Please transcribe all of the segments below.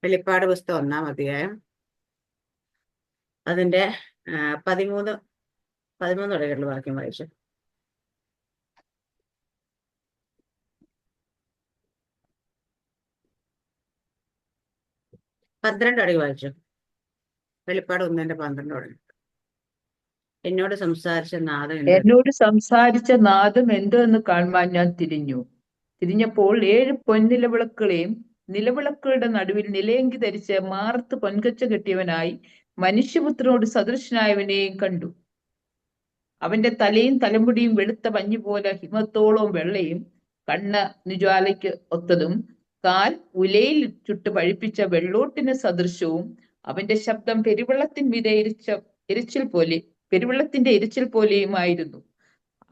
വെളിപ്പാട് പുസ്തകം 1-ാം അധ്യായം അതിന്റെ 13 വരെയുള്ള വാക്യം വായിച്ചു. 12 അടി വായിച്ചു. വെളിപ്പാട് 1:12. എന്നോട് സംസാരിച്ച നാദം എന്തെന്ന് കാണുവാൻ ഞാൻ തിരിഞ്ഞപ്പോൾ 7 പൊൻനിലവിളക്കുകളെയും നിലവിളക്കുകളുടെ നടുവിൽ നിലയങ്കി ധരിച്ച് മാറത്ത് പൊൻകച്ച കെട്ടിയവനായി മനുഷ്യപുത്രനോട് സദൃശനായവനെയും കണ്ടു. അവന്റെ തലയും തലമുടിയും വെളുത്ത പഞ്ഞുപോലെ ഹിമത്തോളം വെള്ളയും, കണ്ണ് ജ്വാലയ്ക്ക് ഒത്തതും, കാൽ ഉലയിൽ ചുട്ട് പഴിപ്പിച്ച വെള്ളോട്ടിന് സദൃശവും, അവന്റെ ശബ്ദം പെരുവെള്ളത്തിന്റെ എരിച്ചിൽ പോലെയുമായിരുന്നു.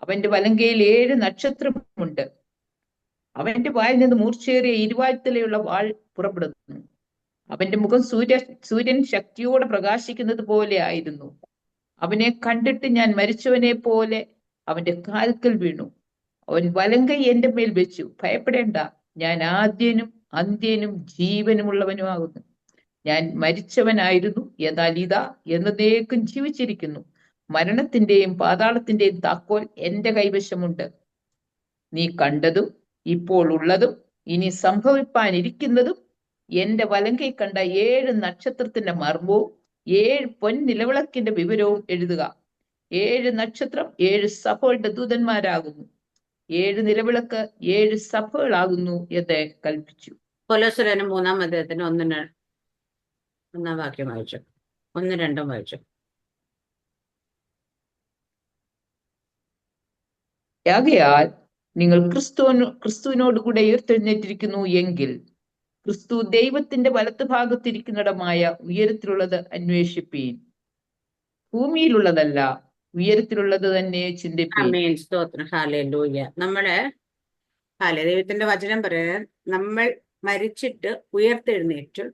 അവന്റെ വലങ്കയിൽ 7 നക്ഷത്രമുണ്ട്. അവന്റെ വായിൽ നിന്ന് മൂർച്ചയേറിയ ഇരുവായ്ത്തലയുള്ള വാൾ പുറപ്പെടുന്നു. അവന്റെ മുഖം സൂര്യൻ ശക്തിയോടെ പ്രകാശിക്കുന്നത് പോലെ ആയിരുന്നു. അവനെ കണ്ടിട്ട് ഞാൻ മരിച്ചവനെ പോലെ അവന്റെ കാൽക്കൽ വീണു. അവൻ വലങ്കൈ എന്റെ മേൽ വെച്ചു, ഭയപ്പെടേണ്ട, ഞാൻ ആദ്യനും അന്ത്യനും ജീവനുമുള്ളവനുമാകുന്നു. ഞാൻ മരിച്ചവനായിരുന്നു, എന്നാൽ ഇതാ എന്നേക്കും ജീവിച്ചിരിക്കുന്നു. മരണത്തിന്റെയും പാതാളത്തിന്റെയും താക്കോൽ എന്റെ കൈവശമുണ്ട്. നീ കണ്ടതും ഇപ്പോൾ ഉള്ളതും ഇനി സംഭവിപ്പാനിരിക്കുന്നതും എന്റെ വലങ്കൈ കണ്ട 7 നക്ഷത്രത്തിന്റെ മർമ്മവും 7 പൊൻനിലവിളക്കിന്റെ വിവരവും എഴുതുക. 7 നക്ഷത്രം 7 സഭകളുടെ ദൂതന്മാരാകുന്നു. 7 നിലവിളക്ക് 7 സഭകളാകുന്നു എന്ന് കൽപ്പിച്ചു. കൊലോസ്യർ 3-ാം അധ്യായത്തിന് 1-ാം വാക്യം വായിച്ചു. 1-2 വായിച്ചു. ആകയാൽ നിങ്ങൾ ക്രിസ്തുവിനോടുകൂടെ ഉയർത്തെഴുന്നേറ്റിരിക്കുന്നു എങ്കിൽ ക്രിസ്തു ദൈവത്തിന്റെ വലത്ത് ഭാഗത്തിരിക്കുന്നിടമായ ഉയരത്തിലുള്ളത് അന്വേഷിപ്പീൻ. ഭൂമിയിലുള്ളതല്ല, ഉയരത്തിലുള്ളത് തന്നെ ചിന്തിപ്പീൻ. സ്തോത്രം. ഹല്ലേലൂയ. ദൈവത്തിന്റെ വചനം പറയാൻ, നമ്മൾ മരിച്ചിട്ട് ഉയർത്തെഴുന്നേറ്റു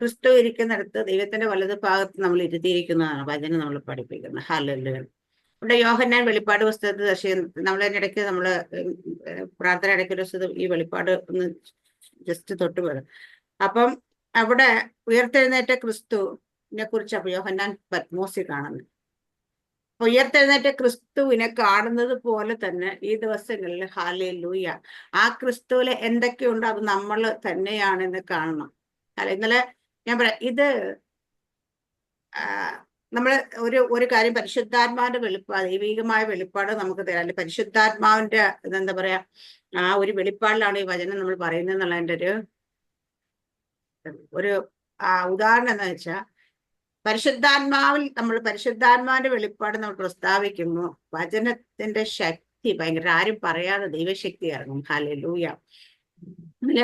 ക്രിസ്തു ഇരിക്കുന്നിടത്ത് ദൈവത്തിന്റെ വലത് ഭാഗത്ത് നമ്മൾ ഇരുത്തിയിരിക്കുന്നതാണ് വചനം നമ്മൾ പഠിപ്പിക്കുന്നത്. ഹല്ലേലൂയ. ഇവിടെ യോഹന്നാൻ വെളിപ്പാട് പുസ്തകത്തിൽ നമ്മളതിനിടയ്ക്ക് നമ്മള് പ്രാർത്ഥന ഇടയ്ക്കൊരു ഈ വെളിപ്പാട് ഒന്ന് ജസ്റ്റ് തൊട്ട് വരും. അപ്പം അവിടെ ഉയർത്തെഴുന്നേറ്റ ക്രിസ്തുവിനെ കുറിച്ച് അപ്പൊ യോഹന്നാൻ പത്മോസിൽ കാണുന്നത്. അപ്പൊ ഉയർത്തെഴുന്നേറ്റ ക്രിസ്തുവിനെ കാണുന്നത് പോലെ തന്നെ ഈ ദിവസങ്ങളിൽ ഹല്ലേലൂയ ആ ക്രിസ്തുവില് എന്തൊക്കെയുണ്ടോ അത് നമ്മൾ തന്നെയാണെന്ന് കാണണം. ഇന്നലെ ഞാൻ പറയാം, ഇത് നമ്മൾ ഒരു കാര്യം, പരിശുദ്ധാത്മാവിന്റെ വെളിപ്പാട്, ദൈവികമായ വെളിപ്പാട് നമുക്ക് തരാം. അല്ലെ, പരിശുദ്ധാത്മാവിന്റെ എന്താ പറയാ, ആ ഒരു വെളിപ്പാടിലാണ് ഈ വചനം നമ്മൾ പറയുന്നത് എന്നുള്ളതിന്റെ ഒരു ഉദാഹരണം എന്താ വെച്ചാൽ, പരിശുദ്ധാത്മാവിന്റെ വെളിപ്പാട് നമ്മൾ പ്രസ്താവിക്കുമ്പോൾ വചനത്തിന്റെ ശക്തി ഭയങ്കര, ആരും പറയാതെ ദൈവശക്തി ഇറങ്ങും. ഹല്ലേലൂയ.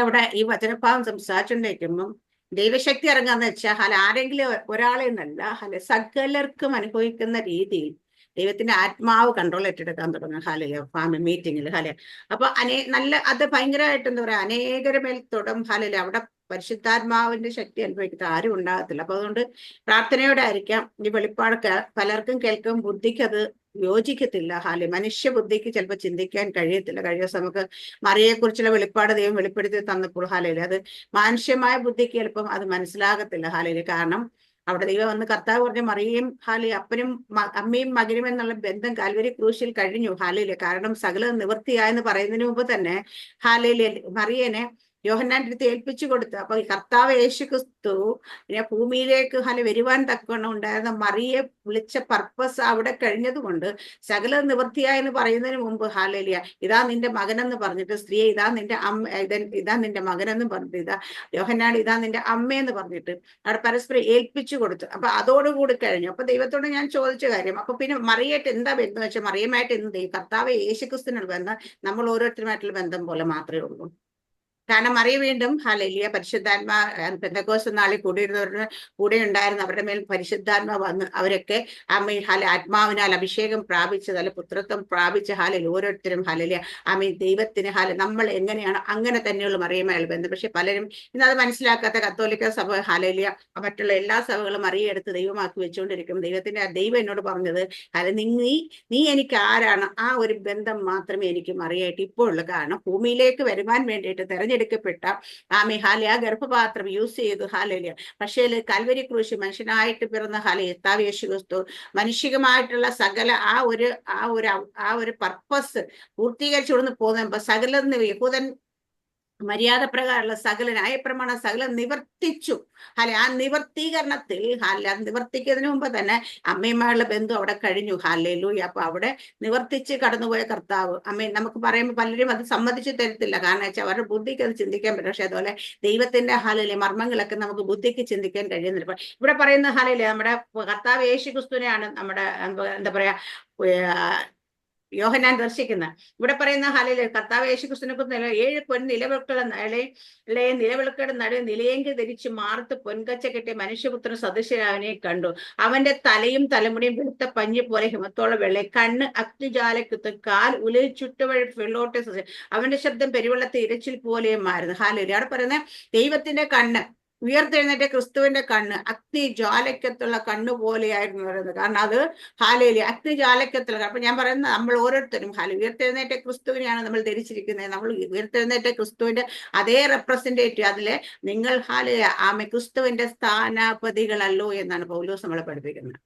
അവിടെ ഈ വചനഭാവം സംസാരിച്ചുകൊണ്ടിരിക്കുമ്പം ദൈവശക്തി ഇറങ്ങാന്ന് വെച്ചാൽ ആരെങ്കിലും ഒരാളെ എന്നല്ല, സകലർക്കും അനുഭവിക്കുന്ന രീതിയിൽ ദൈവത്തിന്റെ ആത്മാവ് കൺട്രോൾ ഏറ്റെടുക്കാൻ തുടങ്ങും. ഫാമിലി മീറ്റിങ്ങിൽ അപ്പൊ അത് ഭയങ്കരമായിട്ട് എന്താ പറയാ, അനേകരുടെ മേൽ തൊടും. അവിടെ പരിശുദ്ധാത്മാവിന്റെ ശക്തി അനുഭവിക്കുന്ന ആരും ഉണ്ടാകത്തില്ല. അപ്പൊ അതുകൊണ്ട് പ്രാർത്ഥനയോടെ ആയിരിക്കാം ഈ വെളിപ്പാട്. പലർക്കും കേൾക്കും, ബുദ്ധിക്ക് അത് യോജിക്കത്തില്ല. മനുഷ്യ ബുദ്ധിക്ക് ചിലപ്പോൾ ചിന്തിക്കാൻ കഴിയത്തില്ല. കഴിഞ്ഞ ദിവസം നമുക്ക് മറിയെ കുറിച്ചുള്ള വെളിപ്പാട് ദൈവം വെളിപ്പെടുത്തി തന്നപ്പോൾ അത് മാനുഷ്യമായ ബുദ്ധിക്ക് ചിലപ്പം അത് മനസ്സിലാകത്തില്ല. കാരണം അവിടെ ദൈവം വന്ന് കർത്താവ് പറഞ്ഞ മറിയയും അപ്പനും അമ്മയും മകനും എന്നുള്ള ബന്ധം കാൽവരി ക്രൂശിൽ കഴിഞ്ഞു. കാരണം സകല നിവൃത്തിയായെന്ന് പറയുന്നതിന് മുമ്പ് തന്നെ മറിയനെ യോഹന്നാന്റെ അടുത്ത് ഏൽപ്പിച്ചു കൊടുത്തു. അപ്പൊ കർത്താവ് യേശു ക്രിസ്തു ഭൂമിയിലേക്ക് വരുവാൻ തക്കവണ്ണം ഉണ്ടായിരുന്ന മറിയെ വിളിച്ച പർപ്പസ് അവിടെ കഴിഞ്ഞതുകൊണ്ട് സകല നിവൃത്തിയായെന്ന് പറയുന്നതിന് മുമ്പ് ഇതാ നിന്റെ മകനെന്ന് പറഞ്ഞിട്ട്, സ്ത്രീയെ ഇതാ നിന്റെ ഇതാ നിന്റെ മകനെന്ന് പറഞ്ഞിട്ട്, ഇതാ യോഹന്നാൻ ഇതാ നിന്റെ അമ്മയെന്ന് പറഞ്ഞിട്ട് അവിടെ പരസ്പരം ഏൽപ്പിച്ചു കൊടുത്തു. അപ്പൊ അതോടുകൂടി കഴിഞ്ഞു. അപ്പൊ ദൈവത്തോട് ഞാൻ ചോദിച്ച കാര്യം, അപ്പൊ പിന്നെ മറിയായിട്ട് എന്താ ബന്ധം വെച്ചാൽ, മറിയമായിട്ട് എന്ത് കർത്താവ് യേശു ക്രിസ്തുവിനുള്ള ബന്ധം നമ്മൾ ഓരോരുത്തരുമായിട്ടുള്ള ബന്ധം പോലെ മാത്രമേ ഉള്ളൂ. കാരണം മറിയ വീണ്ടും പരിശുദ്ധാത്മാ പെന്തക്കോസ്ത് നാളിൽ കൂടെ ഉണ്ടായിരുന്ന അവരുടെ മേൽ പരിശുദ്ധാത്മ വന്ന് അവരൊക്കെ ആത്മാവിനാൽ അഭിഷേകം പ്രാപിച്ചത്, പുത്രത്വം പ്രാപിച്ച ഓരോരുത്തരും ദൈവത്തിന് നമ്മൾ എങ്ങനെയാണ് അങ്ങനെ തന്നെയുള്ള മറിയുമായുള്ള ബന്ധം. പക്ഷെ പലരും ഇന്നത് മനസ്സിലാക്കാത്ത കത്തോലിക്ക സഭ മറ്റുള്ള എല്ലാ സഭകളും മറിയെ എടുത്ത് ദൈവമാക്കി വെച്ചുകൊണ്ടിരിക്കും. ദൈവം എന്നോട് പറഞ്ഞത് നീ എനിക്ക് ആരാണ്, ആ ഒരു ബന്ധം മാത്രമേ എനിക്ക് മറിയായിട്ട് ഇപ്പോൾ ഉള്ളൂ. കാരണം ഭൂമിയിലേക്ക് വരുവാൻ വേണ്ടിയിട്ട് തെരഞ്ഞെടുക്കും വെട്ടിയെടുക്കപ്പെട്ട ഹാലെ ആ ഗർഭപാത്രം യൂസ് ചെയ്തു ഹാലേലിയ. പക്ഷേ കൽവരി ക്രൂശ് മനുഷ്യനായിട്ട് പിറന്ന കർത്താവ് യേശു ക്രിസ്തു മനുഷ്യമായിട്ടുള്ള സകല ആ ഒരു പർപ്പസ് പൂർത്തീകരിച്ചു കൊടുന്ന് പോകുന്ന സകല യഹൂദൻ മര്യാദ പ്രകാരമുള്ള സകല ന്യായപ്രമാണ സകലം നിവർത്തിച്ചു. ആ നിവർത്തീകരണത്തിൽ അത് നിവർത്തിക്കുന്നതിന് മുമ്പ് തന്നെ അമ്മയുമായുള്ള ബന്ധം അവിടെ കഴിഞ്ഞു. ഹല്ലേലൂയ. അപ്പൊ അവിടെ നിവർത്തിച്ച് കടന്നുപോയ കർത്താവ് നമുക്ക് പറയുമ്പോൾ പലരും അത് സമ്മതിച്ചു തരത്തില്ല. കാരണം വെച്ചാൽ അവരുടെ ബുദ്ധിക്ക് അത് ചിന്തിക്കാൻ പറ്റും. പക്ഷെ അതുപോലെ ദൈവത്തിന്റെ ഹാലയിലെ മർമ്മങ്ങളൊക്കെ നമുക്ക് ബുദ്ധിക്ക് ചിന്തിക്കാൻ കഴിയുന്നില്ല. ഇവിടെ പറയുന്ന ഹാലയിലെ നമ്മുടെ കർത്താവ് യേശു ക്രിസ്തുവിനെയാണ് നമ്മുടെ എന്താ പറയാ യോഹന്നാൻ ദർശിക്കുന്ന. ഇവിടെ പറയുന്ന ഹാലയിലെ കർത്താവ് യേശു ക്രിസ്തുവിനെ കുറിച്ച് 7 പൊൻ നിലവിളക്കുകളുടെ നിലവിളക്കുകളുടെ നടുവ് നിലയെങ്കിൽ ധരിച്ച് മാർത്ത് പൊൻകച്ച കെട്ടിയ മനുഷ്യപുത്രൻ സദൃശനെ കണ്ടു. അവന്റെ തലയും തലമുടിയും വെളുത്ത പഞ്ഞി പോലെ ഹിമത്തോളം വെള്ള, കണ്ണ് അഗ്നിജാലക്കുത്ത്, കാൽ ഉലയിൽ ചുട്ടുവഴി വെള്ളോട്ടെ, അവന്റെ ശബ്ദം പെരുവെള്ളത്തെ ഇരച്ചിൽ പോലെയുമായിരുന്നു. ഹാലയിലെ അവിടെ പറയുന്ന ദൈവത്തിന്റെ കണ്ണ്, ഉയർത്തെഴുന്നേറ്റ ക്രിസ്തുവിന്റെ കണ്ണ് അഗ്നി ജ്വാലക്കത്തുള്ള കണ്ണ് പോലെയായിരുന്നു പറയുന്നത്. കാരണം അത് ഹാലയിലെ അഗ്നി ജ്വാലക്കത്തുള്ള. അപ്പൊ ഞാൻ പറയുന്നത് നമ്മൾ ഓരോരുത്തരും ഉയർത്തെഴുന്നേറ്റ ക്രിസ്തുവിനെയാണ് നമ്മൾ ധരിച്ചിരിക്കുന്നത്. നമ്മൾ ഉയർത്തെഴുന്നേറ്റ ക്രിസ്തുവിന്റെ അതേ റെപ്രസെന്റേറ്റീവ്. അതിലെ നിങ്ങൾ ക്രിസ്തുവിന്റെ സ്ഥാനാപതികളല്ലോ എന്നാണ് പൗലോസ് നമ്മളെ പഠിപ്പിക്കുന്നത്.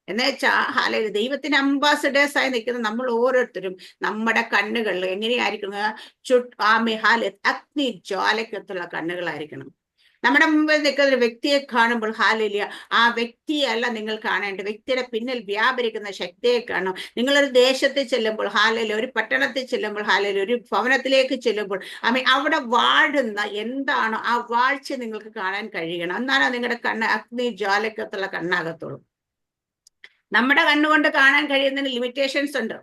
എന്നുവെച്ചാൽ ദൈവത്തിന്റെ അംബാസഡേഴ്സ് ആയി നിൽക്കുന്ന നമ്മൾ ഓരോരുത്തരും നമ്മുടെ കണ്ണുകളിൽ എങ്ങനെയായിരിക്കണം? അഗ്നി ജ്വാലക്കത്തുള്ള കണ്ണുകളായിരിക്കണം. നമ്മുടെ മുമ്പിൽ നിൽക്കുന്ന ഒരു വ്യക്തിയെ കാണുമ്പോൾ ഹാലേലിയ, ആ വ്യക്തിയല്ല നിങ്ങൾ കാണേണ്ടത്, വ്യക്തിയുടെ പിന്നിൽ വ്യാപരിക്കുന്ന ശക്തിയെ കാണണം. നിങ്ങളൊരു ദേശത്ത് ചെല്ലുമ്പോൾ ഹാലേലിയ, ഒരു പട്ടണത്തിൽ ചെല്ലുമ്പോൾ ഹാലേലിയ, ഒരു ഭവനത്തിലേക്ക് ചെല്ലുമ്പോൾ അവിടെ വാഴുന്ന എന്താണോ ആ വാഴ്ച നിങ്ങൾക്ക് കാണാൻ കഴിയണം. എന്നാലും നിങ്ങളുടെ കണ്ണ് അഗ്നി ജ്വാലക്കത്തുള്ള കണ്ണാകത്തുള്ളൂ. നമ്മുടെ കണ്ണുകൊണ്ട് കാണാൻ കഴിയുന്നതിന് ലിമിറ്റേഷൻസ് ഉണ്ട്.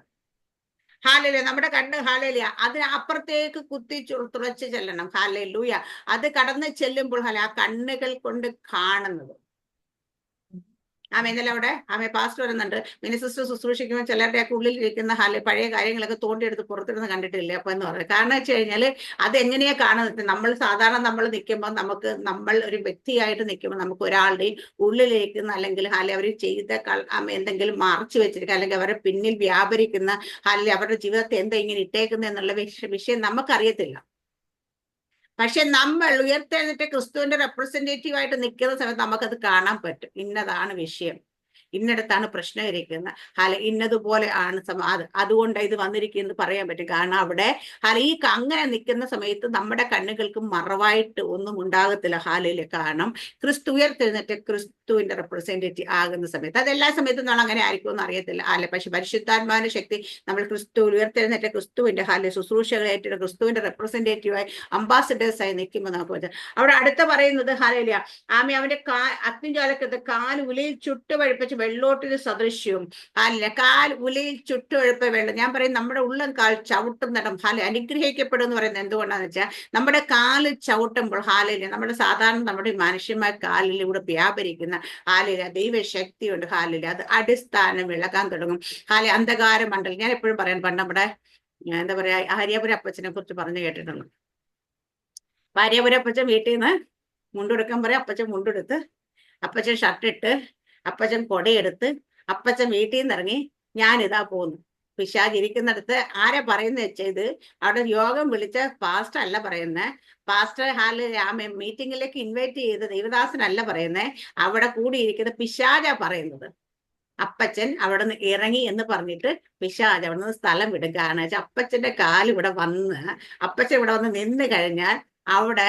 ഹാലയില നമ്മുടെ കണ്ണ് ഹാലയില അതിന് അപ്പുറത്തേക്ക് കുത്തി തുളച്ച് ചെല്ലണം. ഹാലയിലൂയ. അത് കടന്ന് ചെല്ലുമ്പോൾ ആ കണ്ണുകൾ കൊണ്ട് കാണുന്നത്. ഇന്നലെ അവിടെ പാസ്റ്റർ വരുന്നുണ്ട്. മിനിസിസ്റ്റർ ശുശ്രൂഷിക്കുമ്പോൾ ചിലരുടെയൊക്കെ ഉള്ളിലിരിക്കുന്ന പഴയ കാര്യങ്ങളൊക്കെ തോണ്ടിയെടുത്ത് പുറത്തിടുന്ന് കണ്ടിട്ടില്ലേ അപ്പൊ എന്ന് പറയുന്നത്. കാരണം വെച്ച് കഴിഞ്ഞാല് അത് എങ്ങനെയാ കാണുന്നത്? നമ്മൾ നിൽക്കുമ്പോൾ നമ്മൾ ഒരു വ്യക്തിയായിട്ട് നിൽക്കുമ്പോൾ നമുക്ക് ഒരാളുടെയും ഉള്ളിലിരിക്കുന്ന അല്ലെങ്കിൽ അവർ ചെയ്ത എന്തെങ്കിലും മറച്ചു വെച്ചിരിക്കുക, അല്ലെങ്കിൽ അവരുടെ പിന്നിൽ വ്യാപരിക്കുന്ന അവരുടെ ജീവിതത്തെ എന്താ ഇങ്ങനെ ഇട്ടേക്കുന്നത് എന്നുള്ള വിഷയം നമുക്കറിയത്തില്ല. പക്ഷെ നമ്മൾ ഉയർത്തെഴുന്നേറ്റ ക്രിസ്തുവിന്റെ റെപ്രസെന്റേറ്റീവ് ആയിട്ട് നിൽക്കുന്ന സമയത്ത് നമുക്കത് കാണാൻ പറ്റും. ഇന്നതാണ് വിഷയം, ഇന്നിടത്താണ് പ്രശ്നം ഇരിക്കുന്നത്. ഇന്നതുപോലെ ആണ് അതുകൊണ്ട് ഇത് വന്നിരിക്കുന്നത് പറയാൻ പറ്റും. കാരണം അവിടെ ഈ അങ്ങനെ നിൽക്കുന്ന സമയത്ത് നമ്മുടെ കണ്ണുകൾക്ക് മറവായിട്ട് ഒന്നും ഉണ്ടാകത്തില്ല. കാരണം ക്രിസ്തു ഉയർത്തെഴുന്നേറ്റ ക്രിസ്തുവിന്റെ റെപ്രസെന്റേറ്റീവ് ആകുന്ന സമയത്ത് അതെല്ലാ സമയത്തും നമ്മൾ അങ്ങനെ ആയിരിക്കുമെന്ന് അറിയത്തില്ല. പക്ഷെ പരിശുദ്ധാത്മാവിന്റെ ശക്തി നമ്മൾ ഉയർത്തെഴുന്നേറ്റ ക്രിസ്തുവിന്റെ ശുശ്രൂഷകളായിട്ട് ക്രിസ്തുവിന്റെ റെപ്രസെന്റേറ്റീവായി അംബാസഡേഴ്സ് ആയി നിൽക്കുമ്പോൾ നമുക്ക് പറ്റും. അവിടെ അടുത്ത പറയുന്നത് ഹാലേലിയ, അവന്റെ അഗ്നിജ്വാലക്കത്ത് കാൽ ഉലയിൽ ചുട്ടുപഴിപ്പിച്ച് വെള്ളോട്ടിന് സദൃശ്യവും. കാൽ ഉലയിൽ ചുട്ടുപഴുപ്പ വെള്ളം. ഞാൻ പറയും നമ്മുടെ ഉള്ളം കാൽ ചവിട്ടുന്നിടം അനുഗ്രഹിക്കപ്പെടും എന്ന് പറയുന്നത് എന്തുകൊണ്ടാന്ന് വെച്ചാൽ നമ്മുടെ കാല് ചവിട്ടുമ്പോൾ നമ്മുടെ സാധാരണ നമ്മുടെ മനുഷ്യന്മാർ കാലിലൂടെ വ്യാപരിക്കുന്ന ദൈവശക്തിയുണ്ട്. അത് അടിസ്ഥാനം ഇളകാൻ തുടങ്ങും. അന്ധകാര മണ്ഡലം. ഞാൻ എപ്പോഴും പറയാൻ പണ്ട് നമ്മുടെ എന്താ പറയാ ആര്യാപുര അപ്പച്ചനെ കുറിച്ച് പറഞ്ഞു കേട്ടിട്ടുണ്ട്. ആര്യാപുര അപ്പച്ചൻ വീട്ടിൽ നിന്ന് മുണ്ടെടുക്കാൻ പറയാം. അപ്പച്ചൻ മുണ്ടെടുത്ത്, അപ്പച്ചൻ ഷർട്ടിട്ട്, അപ്പച്ചൻ കൊടയെടുത്ത്, അപ്പച്ചൻ വീട്ടിൽ നിന്ന് ഇറങ്ങി, ഞാനിതാ പോകുന്നു. പിശാചിരിക്കുന്നിടത്ത് ആരാ പറയുന്നത് വെച്ചാൽ ഇത് അവിടെ യോഗം വിളിച്ച പാസ്റ്റർ അല്ല പറയുന്നത്. പാസ്റ്റർ മീറ്റിങ്ങിലേക്ക് ഇൻവൈറ്റ് ചെയ്ത് ദൈവദാസനല്ല പറയുന്നത്. അവിടെ കൂടിയിരിക്കുന്ന പിശാചാ പറയുന്നത്. അപ്പച്ചൻ അവിടെ നിന്ന് ഇറങ്ങി എന്ന് പറഞ്ഞിട്ട് പിശാച് അവിടെ നിന്ന് സ്ഥലം വിടും. കാരണം വെച്ചാൽ അപ്പച്ചന്റെ കാലിവിടെ അപ്പച്ചൻ ഇവിടെ വന്ന് നിന്ന് കഴിഞ്ഞാൽ അവിടെ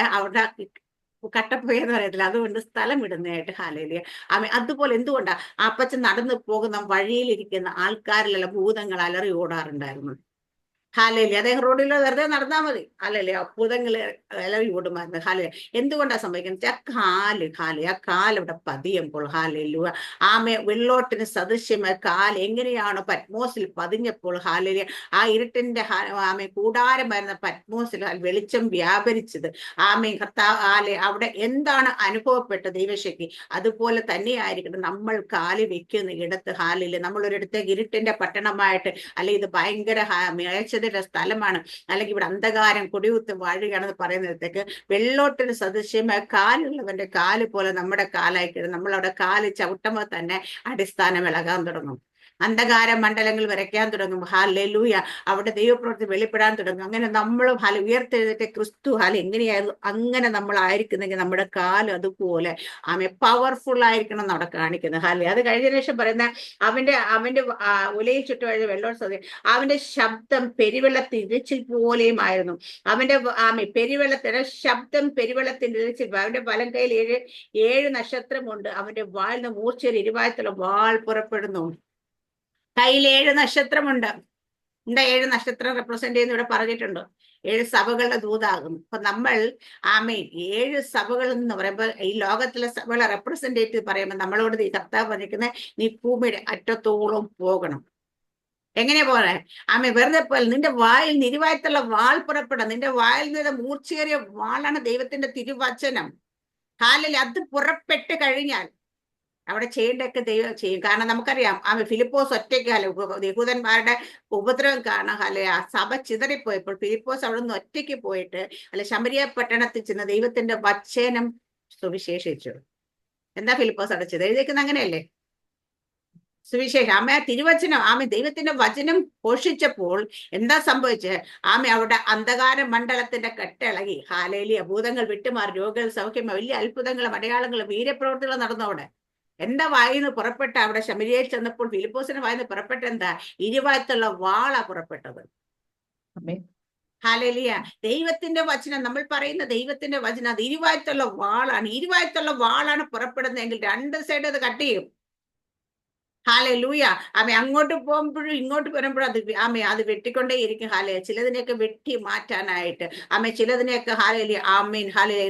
കട്ടപ്പോയെന്ന് പറയത്തില്ല. അതുകൊണ്ട് സ്ഥലം വിടുന്നതായിട്ട് ഹാലേലിയ. അതുപോലെ എന്തുകൊണ്ടാ അപ്പച്ചൻ നടന്നു പോകുന്ന വഴിയിലിരിക്കുന്ന ആൾക്കാരിലുള്ള ഭൂതങ്ങൾ അലറി ഓടാറുണ്ടായിരുന്നു. ഹാലേലിയ. അദ്ദേഹം റോഡിൽ വെറുതെ നടന്നാൽ മതി. ഹാലേലിയ. ഭൂതങ്ങള് അലറി ഓടുമായിരുന്നു. ഹാലേലിയ. എന്തുകൊണ്ടാ സംഭവിക്കുന്നത്? ആ കാലിവിടെ പതിയുമ്പോൾ ഹാലേലുക വെള്ളോട്ടിന് സദൃശ്യമായ എങ്ങനെയാണോ പത്മോസിൽ പതിഞ്ഞപ്പോൾ ഹാലേലിയ ഇരുട്ടിന്റെ കൂടാരമായിരുന്ന പത്മോസിൽ വെളിച്ചം വ്യാപരിച്ചത് കർത്താവ് അവിടെ എന്താണ് അനുഭവപ്പെട്ട ദൈവശക്തി അതുപോലെ തന്നെയായിരിക്കണം നമ്മൾ കാല് വെക്കുന്ന ഇടത്ത്. ഹാലേലിയ. നമ്മളൊരിടത്തേക്ക് ഇരുട്ടിന്റെ പട്ടണമായിട്ട് അല്ലെങ്കിൽ ഇത് ഭയങ്കര സ്ഥലമാണ്, അല്ലെങ്കിൽ ഇവിടെ അന്ധകാരം കൊടികുത്ത് വാഴുകയാണെന്ന് പറയുന്നിടത്തേക്ക് വെള്ളോട്ടിന് സദൃശ്യമായ കാലുള്ളവന്റെ കാല് പോലെ നമ്മുടെ കാലായിക്കിടും. നമ്മളവിടെ കാല് ചവിട്ടുമ്പോൾ തന്നെ അടിസ്ഥാനം ഇളകാൻ തുടങ്ങും. അന്ധകാര മണ്ഡലങ്ങൾ വരയ്ക്കാൻ തുടങ്ങും. ഹല്ലേലൂയ. അവിടെ ദൈവപ്രവൃത്തി വെളിപ്പെടാൻ തുടങ്ങും. അങ്ങനെ നമ്മളും ഉയർത്തെഴുന്നേറ്റ ക്രിസ്തു എങ്ങനെയായിരുന്നു അങ്ങനെ നമ്മൾ ആയിരിക്കുന്നെങ്കിൽ നമ്മുടെ കാലം അതുപോലെ പവർഫുൾ ആയിരിക്കണം എന്ന് അവിടെ കാണിക്കുന്നത്. അത് കഴിഞ്ഞ ശേഷം പറയുന്ന അവന്റെ ഉലയിൽ ചുറ്റുവഴി വെള്ളോത്സവം, അവന്റെ ശബ്ദം പെരുവെള്ളത്തിൽ ഇരച്ചിൽ പോലെയും ആയിരുന്നു. അവന്റെ പെരുവെള്ളത്തിന്റെ ശബ്ദം പെരുവെള്ളത്തിന്റെ ഇരച്ചിൽ. അവന്റെ വലം കയ്യിൽ 7 നക്ഷത്രമുണ്ട്. അവന്റെ വായിൽ നിന്ന് മൂർച്ചയിൽ ഇരുവായത്തുള്ള വാൾ പുറപ്പെടുന്നു. കയ്യിൽ 7 നക്ഷത്രമുണ്ട്. 7 നക്ഷത്രം റെപ്രസെന്റ് ചെയ്യുന്ന ഇവിടെ പറഞ്ഞിട്ടുണ്ട്. 7 സഭകളുടെ ദൂതാകും. അപ്പൊ നമ്മൾ 7 സഭകൾ എന്ന് പറയുമ്പോൾ ഈ ലോകത്തിലെ സഭകളെ റെപ്രസെന്റേറ്റീവ് പറയുമ്പോൾ നമ്മളോട് ഈ കർത്താവ് പറഞ്ഞിരിക്കുന്നത്, നീ ഭൂമിയുടെ അറ്റത്തോളം പോകണം. എങ്ങനെ പോണേ? വെറുതെ പോലെ നിന്റെ വായിൽ നിരുവായത്തുള്ള വാൾ പുറപ്പെടാം. നിന്റെ വായിൽ നിന്ന് മൂർച്ചയേറിയ വാളാണ് ദൈവത്തിന്റെ തിരുവചനം. അത് പുറപ്പെട്ട് കഴിഞ്ഞാൽ അവിടെ ചെയ്യേണ്ടതൊക്കെ ദൈവം ചെയ്യും. കാരണം നമുക്കറിയാം ഫിലിപ്പോസ് ഒറ്റയ്ക്കല്ല, യഹൂദന്മാരുടെ ഉപദ്രവം കാണാൻ ആ സഭ ചിതറിപ്പോയപ്പോൾ ഫിലിപ്പോസ് അവിടെ നിന്ന് ഒറ്റയ്ക്ക് പോയിട്ട് ശമരിയ പട്ടണത്തിൽ ചെന്ന് ദൈവത്തിന്റെ വചനം സുവിശേഷിച്ചു. എന്താ ഫിലിപ്പോസ് അവിടെ ചെയ്ത് എഴുതിയിരിക്കുന്നത്? അങ്ങനെയല്ലേ സുവിശേഷം. തിരുവചനം ദൈവത്തിന്റെ വചനം ഘോഷിച്ചപ്പോൾ എന്താ സംഭവിച്ചത്? അവിടെ അന്ധകാര മണ്ഡലത്തിന്റെ കെട്ടിളകി. ഹാലേലിയ. ഭൂതങ്ങൾ വിട്ടുമാറി, രോഗികൾ സൗഖ്യം, വലിയ അത്ഭുതങ്ങളും അടയാളങ്ങളും വീര്യപ്രവൃത്തികളും നടന്നു. അവിടെ എന്താ വായിന്ന് പുറപ്പെട്ട? അവിടെ ശമരിയയിൽ ചെന്നപ്പോൾ ഫിലിപ്പോസിന് വായിന്ന് പുറപ്പെട്ട എന്താ? ഇരുവായത്തുള്ള വാളാ പുറപ്പെട്ടത്. ഹല്ലേലൂയ. ദൈവത്തിന്റെ വചനം, നമ്മൾ പറയുന്ന ദൈവത്തിന്റെ വചനം, അത് ഇരുവായത്തുള്ള വാളാണ്. ഇരുവായത്തുള്ള വാളാണ് പുറപ്പെടുന്നതെങ്കിൽ 2 സൈഡ് അത് കട്ട് ചെയ്യും. ഹല്ലേലൂയ. അങ്ങോട്ട് പോകുമ്പോഴും ഇങ്ങോട്ട് വരുമ്പോഴും അത് വെട്ടിക്കൊണ്ടേയിരിക്കും. ചിലതിനെയൊക്കെ വെട്ടി മാറ്റാനായിട്ട് ചിലതിനെയൊക്കെ